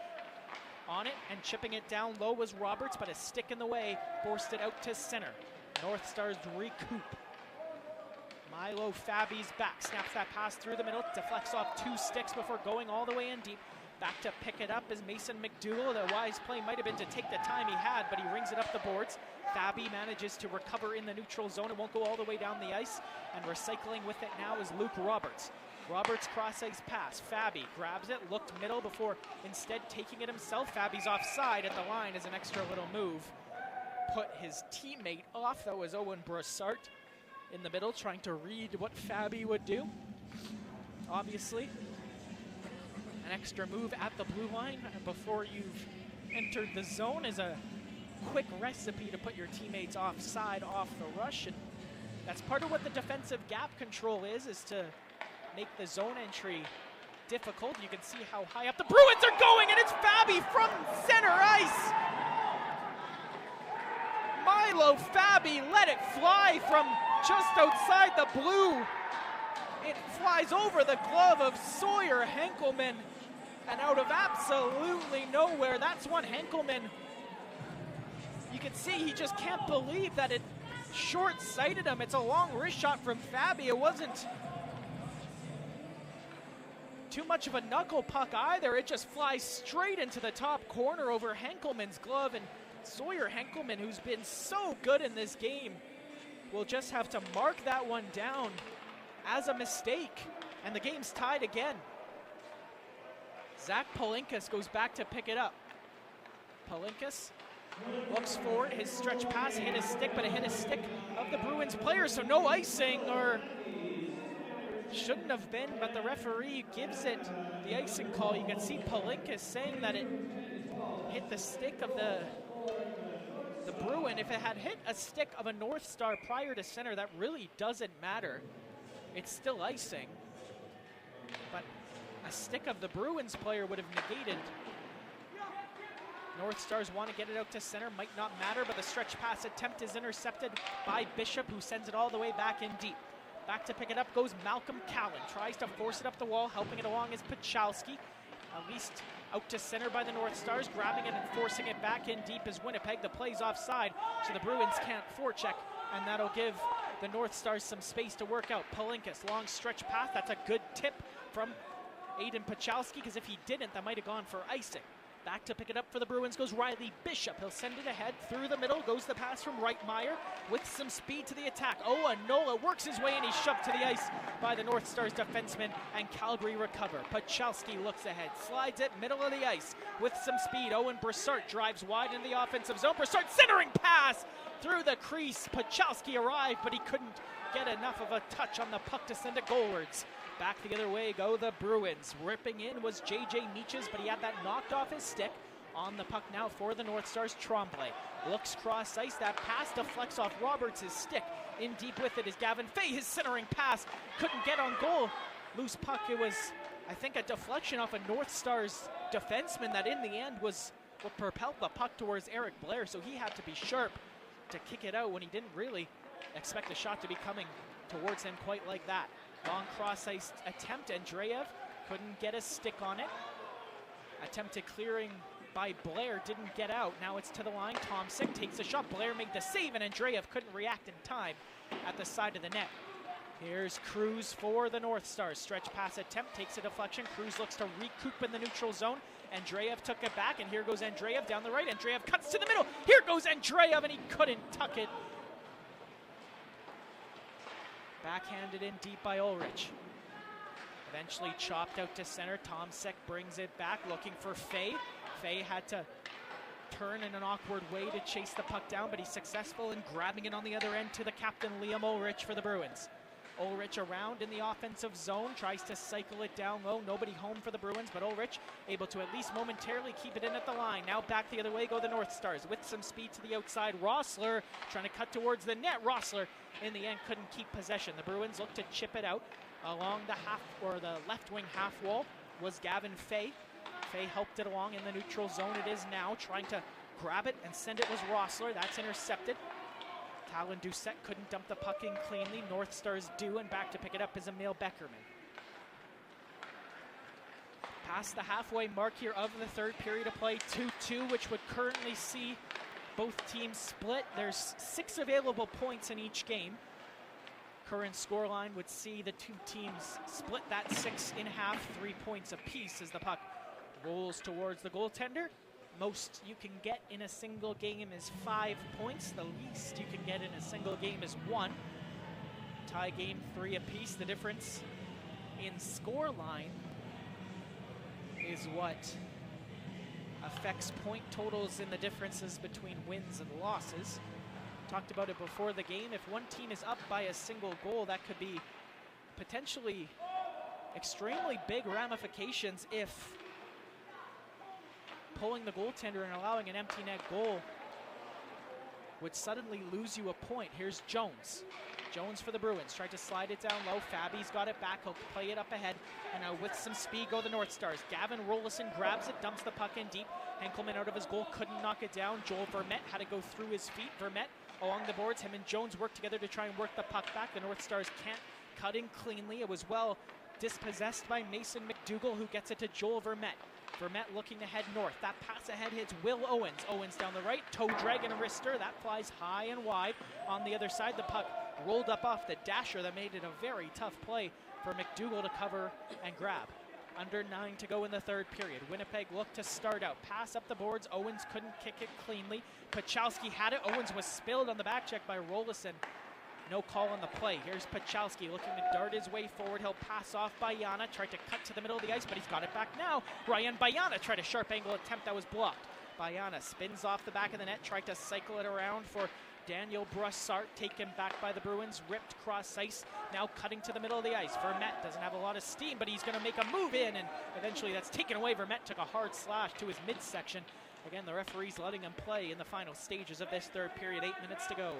on it, and chipping it down low was Roberts, but a stick in the way forced it out to center. North Stars recoup. Milo Fabi's back, snaps that pass through the middle, deflects off two sticks before going all the way in deep. Back to pick it up is Mason McDougall. The wise play might have been to take the time he had, but he rings it up the boards. Fabi manages to recover in the neutral zone. It won't go all the way down the ice, and recycling with it now is Luke Roberts. Roberts cross-ice pass. Fabi grabs it, looked middle before instead taking it himself. Fabi's offside at the line as an extra little move. Put his teammate off. That was Owen Broussard in the middle, trying to read what Fabi would do. Obviously, an extra move at the blue line before you've entered the zone is a quick recipe to put your teammates offside off the rush, and that's part of what the defensive gap control is to make the zone entry difficult. You can see how high up the Bruins are going, and it's Fabi from center ice. Milo Fabi let it fly from just outside the blue. It flies over the glove of Sawyer Henkelman and out of absolutely nowhere. That's one Henkelman. You can see he just can't believe that it short-sighted him. It's a long wrist shot from Fabi. It wasn't too much of a knuckle puck either. It just flies straight into the top corner over Henkelman's glove, and Sawyer Henkelman, who's been so good in this game, will just have to mark that one down as a mistake, and the game's tied again. Zach Palinkas goes back to pick it up. Palinkas looks forward, his stretch pass hit his stick, but it hit a stick of the Bruins player, so no icing, or shouldn't have been, but the referee gives it the icing call. You can see Palinkas saying that it hit the stick of the Bruin. If it had hit a stick of a North Star prior to center, that really doesn't matter. It's still icing, but a stick of the Bruins player would have negated. North Stars want to get it out to center, might not matter, but the stretch pass attempt is intercepted by Bishop, who sends it all the way back in deep. Back to pick it up goes Malcolm Callan, tries to force it up the wall, helping it along is Pachalski. At least out to center by the North Stars, grabbing it and forcing it back in deep is Winnipeg. The play's offside, so the Bruins can't forecheck, and that'll give the North Stars some space to work out. Palinkas, long stretch pass, that's a good tip from Aiden Pachalski, because if he didn't, that might have gone for icing. Back to pick it up for the Bruins goes Riley Bishop. He'll send it ahead through the middle. Goes the pass from Reitmeyer with some speed to the attack. Oh, and Nola works his way and he's shoved to the ice by the North Stars defenseman, and Calgary recover. Pachalski looks ahead, slides it middle of the ice with some speed. Owen Brassard drives wide in the offensive zone. Brassard centering pass through the crease. Pachalski arrived, but he couldn't get enough of a touch on the puck to send it goalwards. Back the other way go the Bruins. Ripping in was J.J. Meaches, but he had that knocked off his stick. On the puck now for the North Stars, Tremblay. Looks cross ice, that pass deflects off Roberts' stick. In deep with it is Gavin Fay, his centering pass. Couldn't get on goal. Loose puck, it was, I think, a deflection off a North Stars defenseman that in the end was what propelled the puck towards Eric Blair, so he had to be sharp to kick it out when he didn't really expect the shot to be coming towards him quite like that. Long cross-ice attempt, Andreev couldn't get a stick on it. Attempted clearing by Blair, didn't get out. Now it's to the line, Thompson takes a shot. Blair made the save, and Andreev couldn't react in time at the side of the net. Here's Cruz for the North Stars. Stretch pass attempt, takes a deflection. Cruz looks to recoup in the neutral zone. Andreev took it back, and here goes Andreev down the right. Andreev cuts to the middle. Here goes Andreev, and he couldn't tuck it. Backhanded in deep by Ulrich. Eventually chopped out to center. Tomsek brings it back, looking for Fay. Fay had to turn in an awkward way to chase the puck down, but he's successful in grabbing it on the other end to the captain, Liam Ulrich, for the Bruins. Ulrich around in the offensive zone, tries to cycle it down low. Nobody home for the Bruins, but Ulrich able to at least momentarily keep it in at the line. Now back the other way go the North Stars with some speed to the outside. Rossler trying to cut towards the net. Rossler in the end couldn't keep possession. The Bruins look to chip it out. Along the half, or the left wing half wall, was Gavin Fay. Fay helped it along in the neutral zone. It is now trying to grab it and send it was Rossler. That's intercepted. Talon Doucette couldn't dump the puck in cleanly. North Stars do, and back to pick it up is Emil Beckerman. Past the halfway mark here of the third period of play, 2-2, which would currently see both teams split. There's 6 available points in each game. Current scoreline would see the two teams split that 6 in half, 3 points apiece as the puck rolls towards the goaltender. Most you can get in a single game is 5 points. The least you can get in a single game is 1. Tie game 3 apiece. The difference in scoreline is what affects point totals in the differences between wins and losses. Talked about it before the game. If one team is up by a single goal, that could be potentially extremely big ramifications if pulling the goaltender and allowing an empty net goal would suddenly lose you a point. Here's Jones. Jones for the Bruins. Tried to slide it down low. Fabi's got it back. He'll play it up ahead. And now with some speed go the North Stars. Gavin Rollison grabs it, dumps the puck in deep. Henkelman out of his goal, couldn't knock it down. Joel Vermette had to go through his feet. Vermette along the boards. Him and Jones work together to try and work the puck back. The North Stars can't cut in cleanly. It was well dispossessed by Mason McDougall, who gets it to Joel Vermette. Vermette looking to head north. That pass ahead hits Will Owens. Owens down the right. Toe drag and a wrister. That flies high and wide. On the other side, the puck rolled up off the dasher. That made it a very tough play for McDougall to cover and grab. Under 9 to go in the third period. Winnipeg looked to start out. Pass up the boards. Owens couldn't kick it cleanly. Pachalski had it. Owens was spilled on the back check by Rollison. No call on the play. Here's Pachowski looking to dart his way forward. He'll pass off Bayana, tried to cut to the middle of the ice, but he's got it back now. Ryan Bayana tried a sharp angle attempt that was blocked. Bayana spins off the back of the net, tried to cycle it around for Daniel Brassard, taken back by the Bruins, ripped cross ice, now cutting to the middle of the ice. Vermette doesn't have a lot of steam, but he's going to make a move in, and eventually that's taken away. Vermette took a hard slash to his midsection. Again, the referee's letting him play in the final stages of this third period. 8 minutes to go.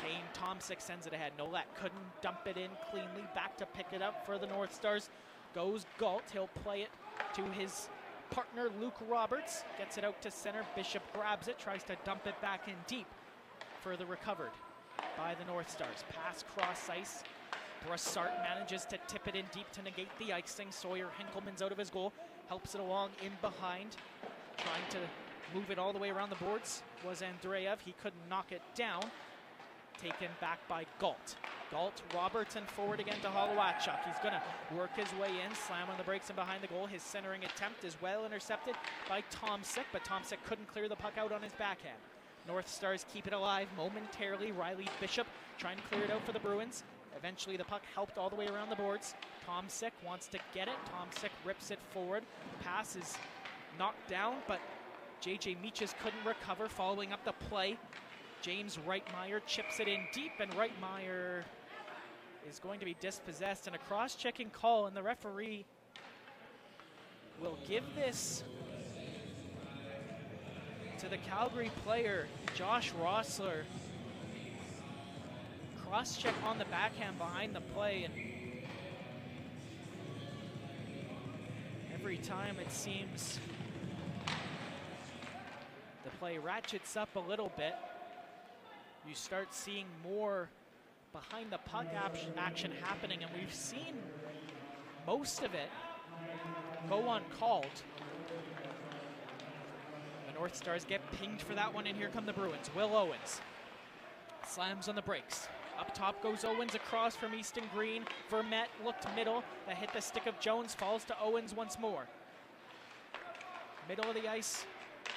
Kane Tomsic sends it ahead. Nolette couldn't dump it in cleanly. Back to pick it up for the North Stars. Goes Galt. He'll play it to his partner, Luke Roberts. Gets it out to center. Bishop grabs it. Tries to dump it back in deep. Further recovered by the North Stars. Pass cross ice. Brassard manages to tip it in deep to negate the icing. Sawyer Henkelman's out of his goal. Helps it along in behind. Trying to move it all the way around the boards was Andreev. He couldn't knock it down. Taken back by Galt. Galt, Robertson forward again to Holowachuk. He's going to work his way in, slam on the brakes and behind the goal. His centering attempt is well intercepted by Tomsic, but Tomsic couldn't clear the puck out on his backhand. North Stars keep it alive momentarily. Riley Bishop trying to clear it out for the Bruins. Eventually the puck helped all the way around the boards. Tomsic wants to get it. Tomsic rips it forward. Pass is knocked down, but JJ Meaches couldn't recover following up the play. James Reitmeyer chips it in deep, and Reitmeyer is going to be dispossessed, and a cross-checking call, and the referee will give this to the Calgary player, Josh Rossler. Cross-check on the backhand behind the play, and every time it seems the play ratchets up a little bit, you start seeing more behind the puck action happening, and we've seen most of it go uncalled. The North Stars get pinged for that one, and here come the Bruins. Will Owens slams on the brakes. Up top goes Owens across from Easton Green. Vermette looked middle. That hit the stick of Jones, falls to Owens once more. Middle of the ice,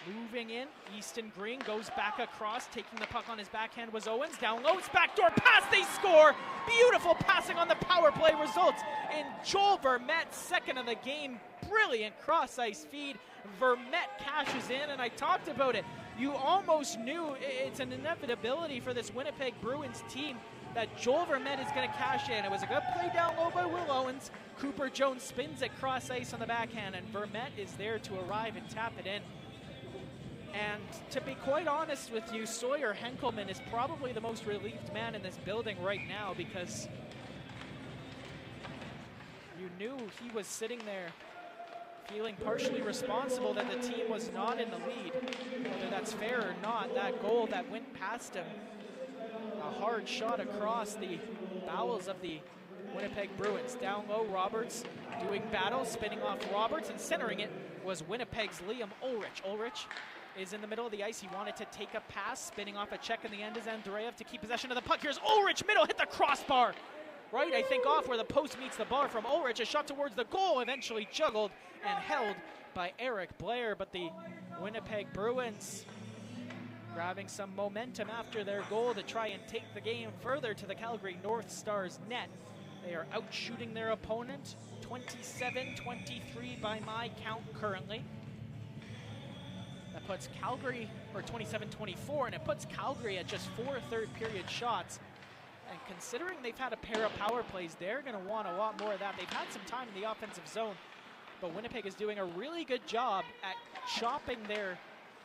moving in. Easton Green goes back across. Taking the puck on his backhand was Owens. Down low, it's backdoor pass, they score! Beautiful passing on the power play results in Joel Vermette's second of the game. Brilliant cross-ice feed. Vermette cashes in, and I talked about it. You almost knew it's an inevitability for this Winnipeg Bruins team that Joel Vermette is going to cash in. It was a good play down low by Will Owens. Cooper Jones spins it cross ice on the backhand, and Vermette is there to arrive and tap it in. And to be quite honest with you, Sawyer Henkelman is probably the most relieved man in this building right now, because you knew he was sitting there feeling partially responsible that the team was not in the lead. Whether that's fair or not, that goal that went past him, a hard shot across the bowels of the Winnipeg Bruins. Down low, Roberts doing battle, spinning off Roberts, and centering it was Winnipeg's Liam Ulrich. Ulrich is in the middle of the ice. He wanted to take a pass, spinning off a check in the end is Andreev to keep possession of the puck. Here's Ulrich, middle, hit the crossbar. Right, I think off where the post meets the bar from Ulrich. A shot towards the goal, eventually juggled and held by Eric Blair. But the Winnipeg Bruins grabbing some momentum after their goal to try and take the game further to the Calgary North Stars net. They are out shooting their opponent 27-23 by my count currently. That puts Calgary, or 27-24, and it puts Calgary at just 4 third period shots. And considering they've had a pair of power plays, they're going to want a lot more of that. They've had some time in the offensive zone, but Winnipeg is doing a really good job at chopping their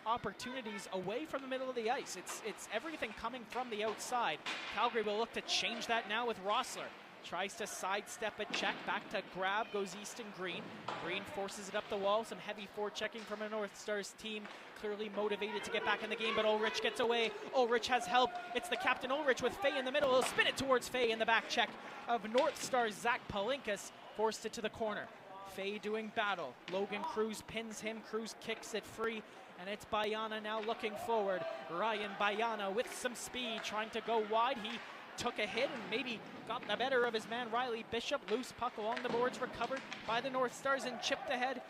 opportunities away from the middle of the ice. It's everything coming from the outside. Calgary will look to change that now with Rossler. Tries to sidestep a check, back to grab, goes Easton Green. Green forces it up the wall, some heavy forechecking from a North Stars team, clearly motivated to get back in the game, but Ulrich gets away. Ulrich has help. It's the captain Ulrich with Fay in the middle. He'll spin it towards Fay in the back check of North Stars. Zach Palinkas forced it to the corner. Fay doing battle. Logan Cruz pins him. Cruz kicks it free, and it's Bayana now looking forward. Ryan Bayana with some speed, trying to go wide. He took a hit and maybe got the better of his man Riley Bishop. Loose puck along the boards, recovered by the North Stars and chipped ahead.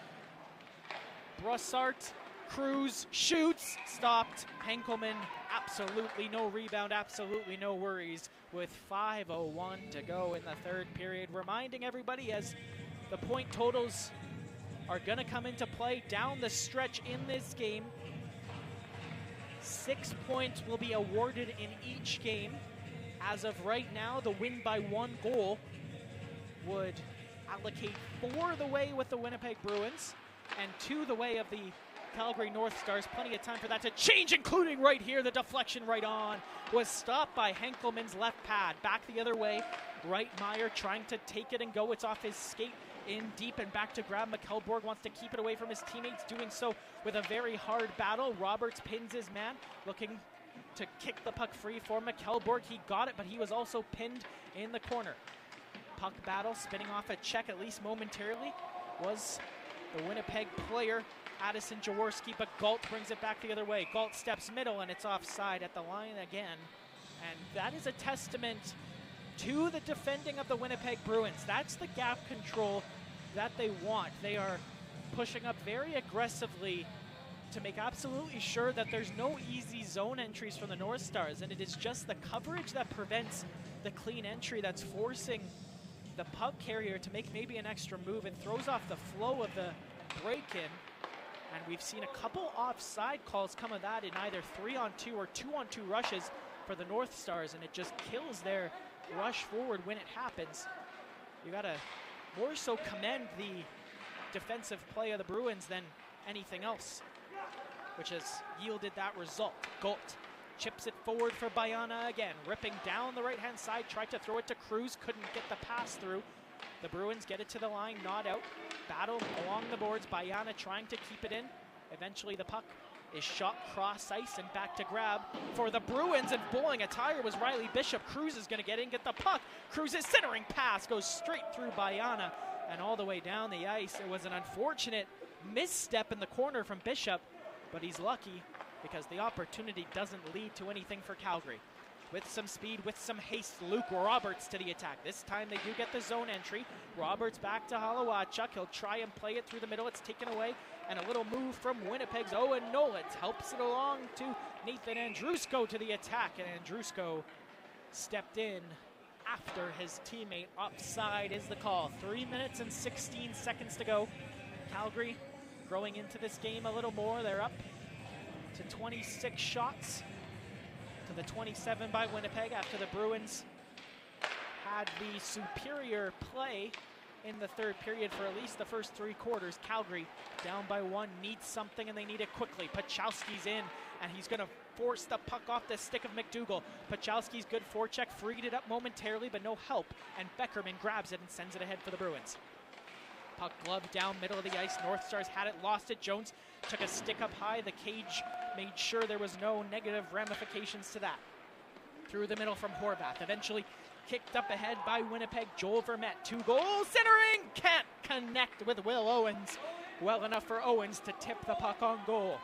Brassard Cruz shoots, stopped. Henkelman, absolutely no rebound, absolutely no worries with 5:01 to go in the third period. Reminding everybody as the point totals are going to come into play down the stretch in this game. 6 points will be awarded in each game. As of right now, the win by 1 goal would allocate 4 the way with the Winnipeg Bruins and 2 the way of the Calgary North Stars. Plenty of time for that to change, including right here. The deflection right on was stopped by Henkelman's left pad. Back the other way. Right Meyer trying to take it and go. It's off his skate in deep and back to grab. McKelborg wants to keep it away from his teammates, doing so with a very hard battle. Roberts pins his man, looking to kick the puck free for McKelborg. He got it, but he was also pinned in the corner. Puck battle, spinning off a check, at least momentarily, was the Winnipeg player, Addison Jaworski, but Galt brings it back the other way. Galt steps middle, and it's offside at the line again. And that is a testament to the defending of the Winnipeg Bruins. That's the gap control that they want. They are pushing up very aggressively to make absolutely sure that there's no easy zone entries from the North Stars, and it is just the coverage that prevents the clean entry that's forcing the puck carrier to make maybe an extra move and throws off the flow of the break-in. And we've seen a couple offside calls come of that in either 3-on-2 or 2-on-2 rushes for the North Stars, and it just kills their rush forward when it happens. You gotta more so commend the defensive play of the Bruins than anything else, which has yielded that result. Galt chips it forward for Bayana again, ripping down the right-hand side, tried to throw it to Cruz, couldn't get the pass through. The Bruins get it to the line, not out. Battle along the boards, Bayana trying to keep it in. Eventually the puck is shot cross ice and back to grab for the Bruins, and bowling a tire was Riley Bishop. Cruz is going to get in, get the puck. Cruz's centering pass goes straight through Bayana and all the way down the ice. It was an unfortunate misstep in the corner from Bishop, but he's lucky because the opportunity doesn't lead to anything for Calgary. With some speed, with some haste, Luke Roberts to the attack. This time they do get the zone entry. Roberts back to Halawachuk. He'll try and play it through the middle. It's taken away. And a little move from Winnipeg's Owen Nolet helps it along to Nathan Andrusko to the attack. And Andrusko stepped in after his teammate. Offside is the call. 3 minutes and 16 seconds to go. Calgary growing into this game a little more. They're up to 26 shots to the 27 by Winnipeg after the Bruins had the superior play in the third period for at least the first 3 quarters. Calgary down by 1, needs something, and they need it quickly. Pachowski's in, and he's going to force the puck off the stick of McDougall. Pachowski's good forecheck, freed it up momentarily, but no help, and Beckerman grabs it and sends it ahead for the Bruins. Puck gloved down middle of the ice. North Stars had it, lost it. Jones took a stick up high. The cage made sure there was no negative ramifications to that. Through the middle from Horvath. Eventually kicked up ahead by Winnipeg. Joel Vermette, 2 goals, centering, can't connect with Will Owens. Well enough for Owens to tip the puck on goal.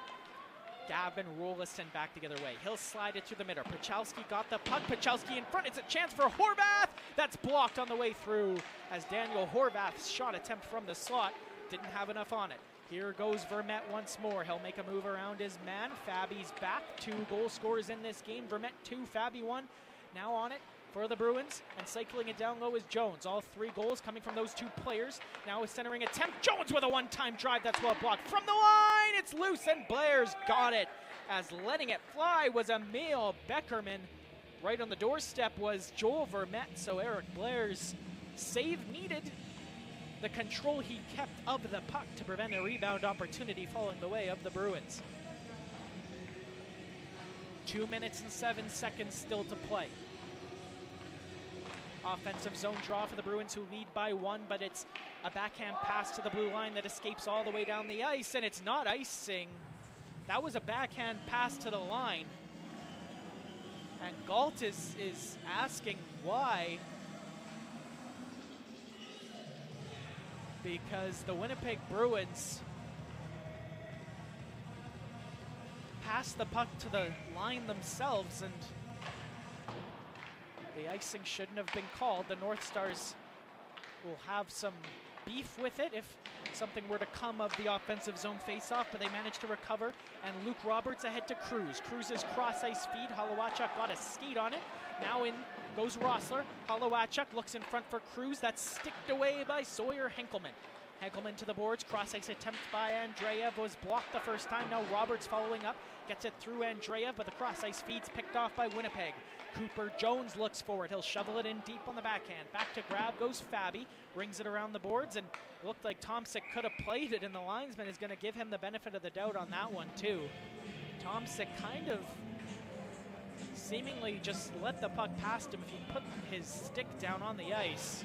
Gavin Rolliston back the other way. He'll slide it through the middle. Pachowski got the puck. Pachowski in front. It's a chance for Horvath. That's blocked on the way through as Daniel Horvath's shot attempt from the slot didn't have enough on it. Here goes Vermette once more. He'll make a move around his man. Fabi's back. 2 goal scorers in this game. Vermette 2, Fabi 1. Now on it for the Bruins, and cycling it down low is Jones. All 3 goals coming from those 2 players. Now a centering attempt. Jones with a one-time drive. That's well blocked. From the line, it's loose, and Blair's got it. As letting it fly was Emil Beckerman. Right on the doorstep was Joel Vermette, so Eric Blair's save needed the control he kept of the puck to prevent a rebound opportunity falling the way of the Bruins. 2 minutes and 7 seconds still to play. Offensive zone draw for the Bruins, who lead by 1, but it's a backhand pass to the blue line that escapes all the way down the ice, and it's not icing. That was a backhand pass to the line. And Galt is asking why. Because the Winnipeg Bruins passed the puck to the line themselves, and the icing shouldn't have been called. The North Stars will have some beef with it if something were to come of the offensive zone faceoff, but they managed to recover. And Luke Roberts ahead to Cruz. Cruz's cross-ice feed. Halawachuk got a skate on it. Now in goes Rossler. Halawachuk looks in front for Cruz. That's sticked away by Sawyer Henkelman. Henkelman to the boards. Cross-ice attempt by Andreev was blocked the first time. Now Roberts following up. Gets it through Andreev, but the cross-ice feed's picked off by Winnipeg. Cooper Jones looks forward. He'll shovel it in deep on the backhand. Back to grab goes Fabi. Brings it around the boards, and it looked like Tomsic could have played it, and the linesman is going to give him the benefit of the doubt on that one too. Tomsic kind of seemingly just let the puck past him. If he put his stick down on the ice,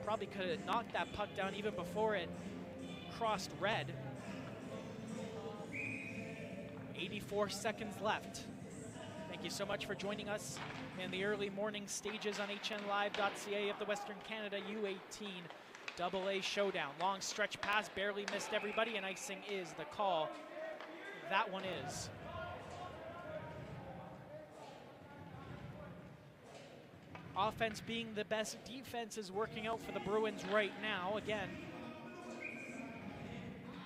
probably could have knocked that puck down even before it crossed red. 84 seconds left. Thank you so much for joining us in the early morning stages on hnlive.ca of the Western Canada U18 AA Showdown. Long stretch pass, barely missed everybody, and icing is the call. That one is. Offense being the best, defense is working out for the Bruins right now. Again,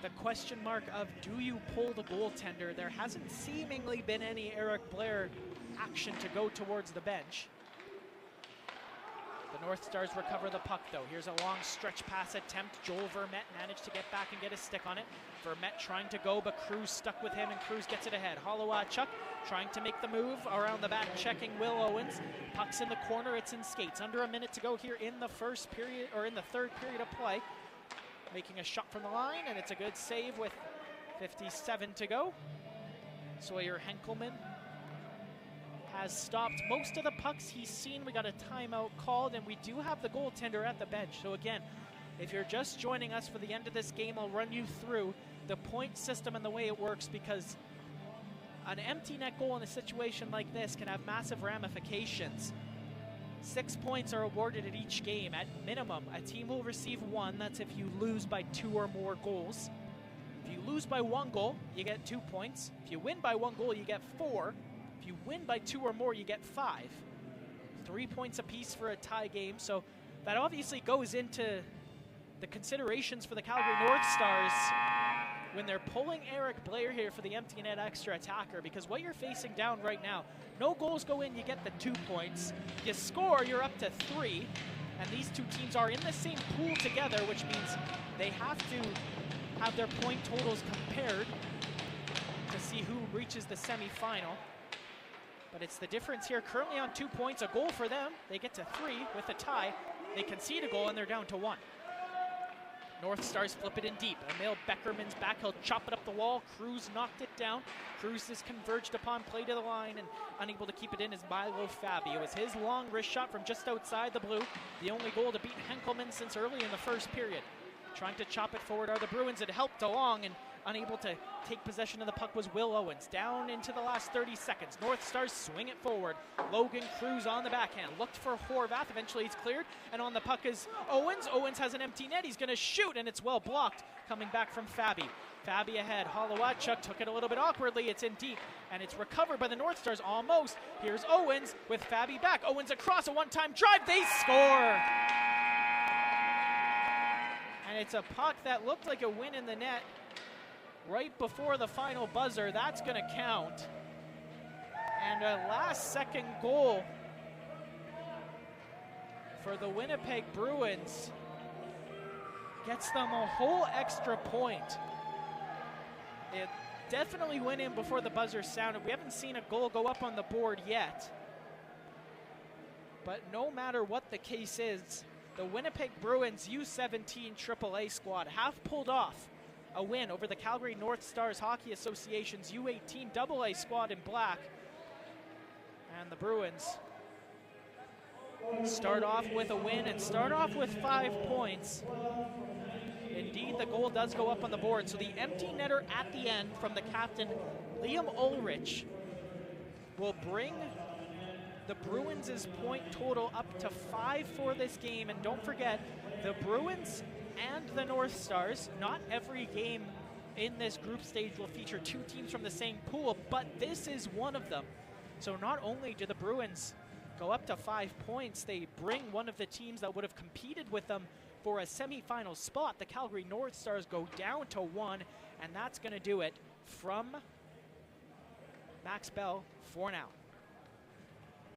the question mark of do you pull the goaltender? There hasn't seemingly been any Eric Blair action to go towards the bench. The North Stars recover the puck though. Here's a long stretch pass attempt. Joel Vermette managed to get back and get a stick on it. Vermette trying to go, but Cruz stuck with him, and Cruz gets it ahead. Halawachuk trying to make the move around the back, checking Will Owens. Puck's in the corner, it's in skates. Under a minute to go here in the first period, or in the third period of play. Making a shot from the line, and it's a good save with 57 to go. Sawyer Henkelman has stopped most of the pucks he's seen. We got a timeout called, and we do have the goaltender at the bench. So again, if you're just joining us for the end of this game, I'll run you through the point system and the way it works, because an empty net goal in a situation like this can have massive ramifications. 6 points are awarded at each game. At minimum, a team will receive 1. That's if you lose by 2 or more goals. If you lose by 1 goal, you get 2 points. If you win by 1 goal, you get 4. If you win by 2 or more, you get 5. 3 points apiece for a tie game. So that obviously goes into the considerations for the Calgary North Stars when they're pulling Eric Blair here for the empty net extra attacker, because what you're facing down right now, no goals go in, you get the 2 points. You score, you're up to 3, and these two teams are in the same pool together, which means they have to have their point totals compared to see who reaches the semifinal. But it's the difference here, currently on 2 points, a goal for them. They get to 3 with a tie. They concede a goal, and they're down to 1. North Stars flip it in deep. Emil Beckerman's back. He'll chop it up the wall. Cruz knocked it down. Cruz is converged upon, play to the line, and unable to keep it in is Milo Fabi. It was his long wrist shot from just outside the blue. The only goal to beat Henkelman since early in the first period. Trying to chop it forward are the Bruins. It helped along, and unable to take possession of the puck was Will Owens. Down into the last 30 seconds. North Stars swing it forward. Logan Cruz on the backhand. Looked for Horvath. Eventually he's cleared. And on the puck is Owens. Owens has an empty net. He's going to shoot, and it's well blocked. Coming back from Fabi. Fabi ahead. Halawachuk took it a little bit awkwardly. It's in deep, and it's recovered by the North Stars almost. Here's Owens with Fabi back. Owens across, a one-time drive. They score! And it's a puck that looked like a win in the net right before the final buzzer. That's going to count. And a last-second goal for the Winnipeg Bruins gets them a whole extra point. It definitely went in before the buzzer sounded. We haven't seen a goal go up on the board yet. But no matter what the case is, the Winnipeg Bruins U17 AAA squad have pulled off a win over the Calgary North Stars Hockey Association's U18 AA squad in black. And the Bruins start off with a win and start off with 5 points. Indeed, the goal does go up on the board. So the empty netter at the end from the captain, Liam Ulrich, will bring the Bruins' point total up to 5 for this game. And don't forget, the Bruins and the North Stars, not every game in this group stage will feature 2 teams from the same pool, but this is one of them. So not only do the Bruins go up to 5 points. They bring one of the teams that would have competed with them for a semifinal spot. The Calgary North Stars go down to 1, and that's going to do it from Max Bell for now.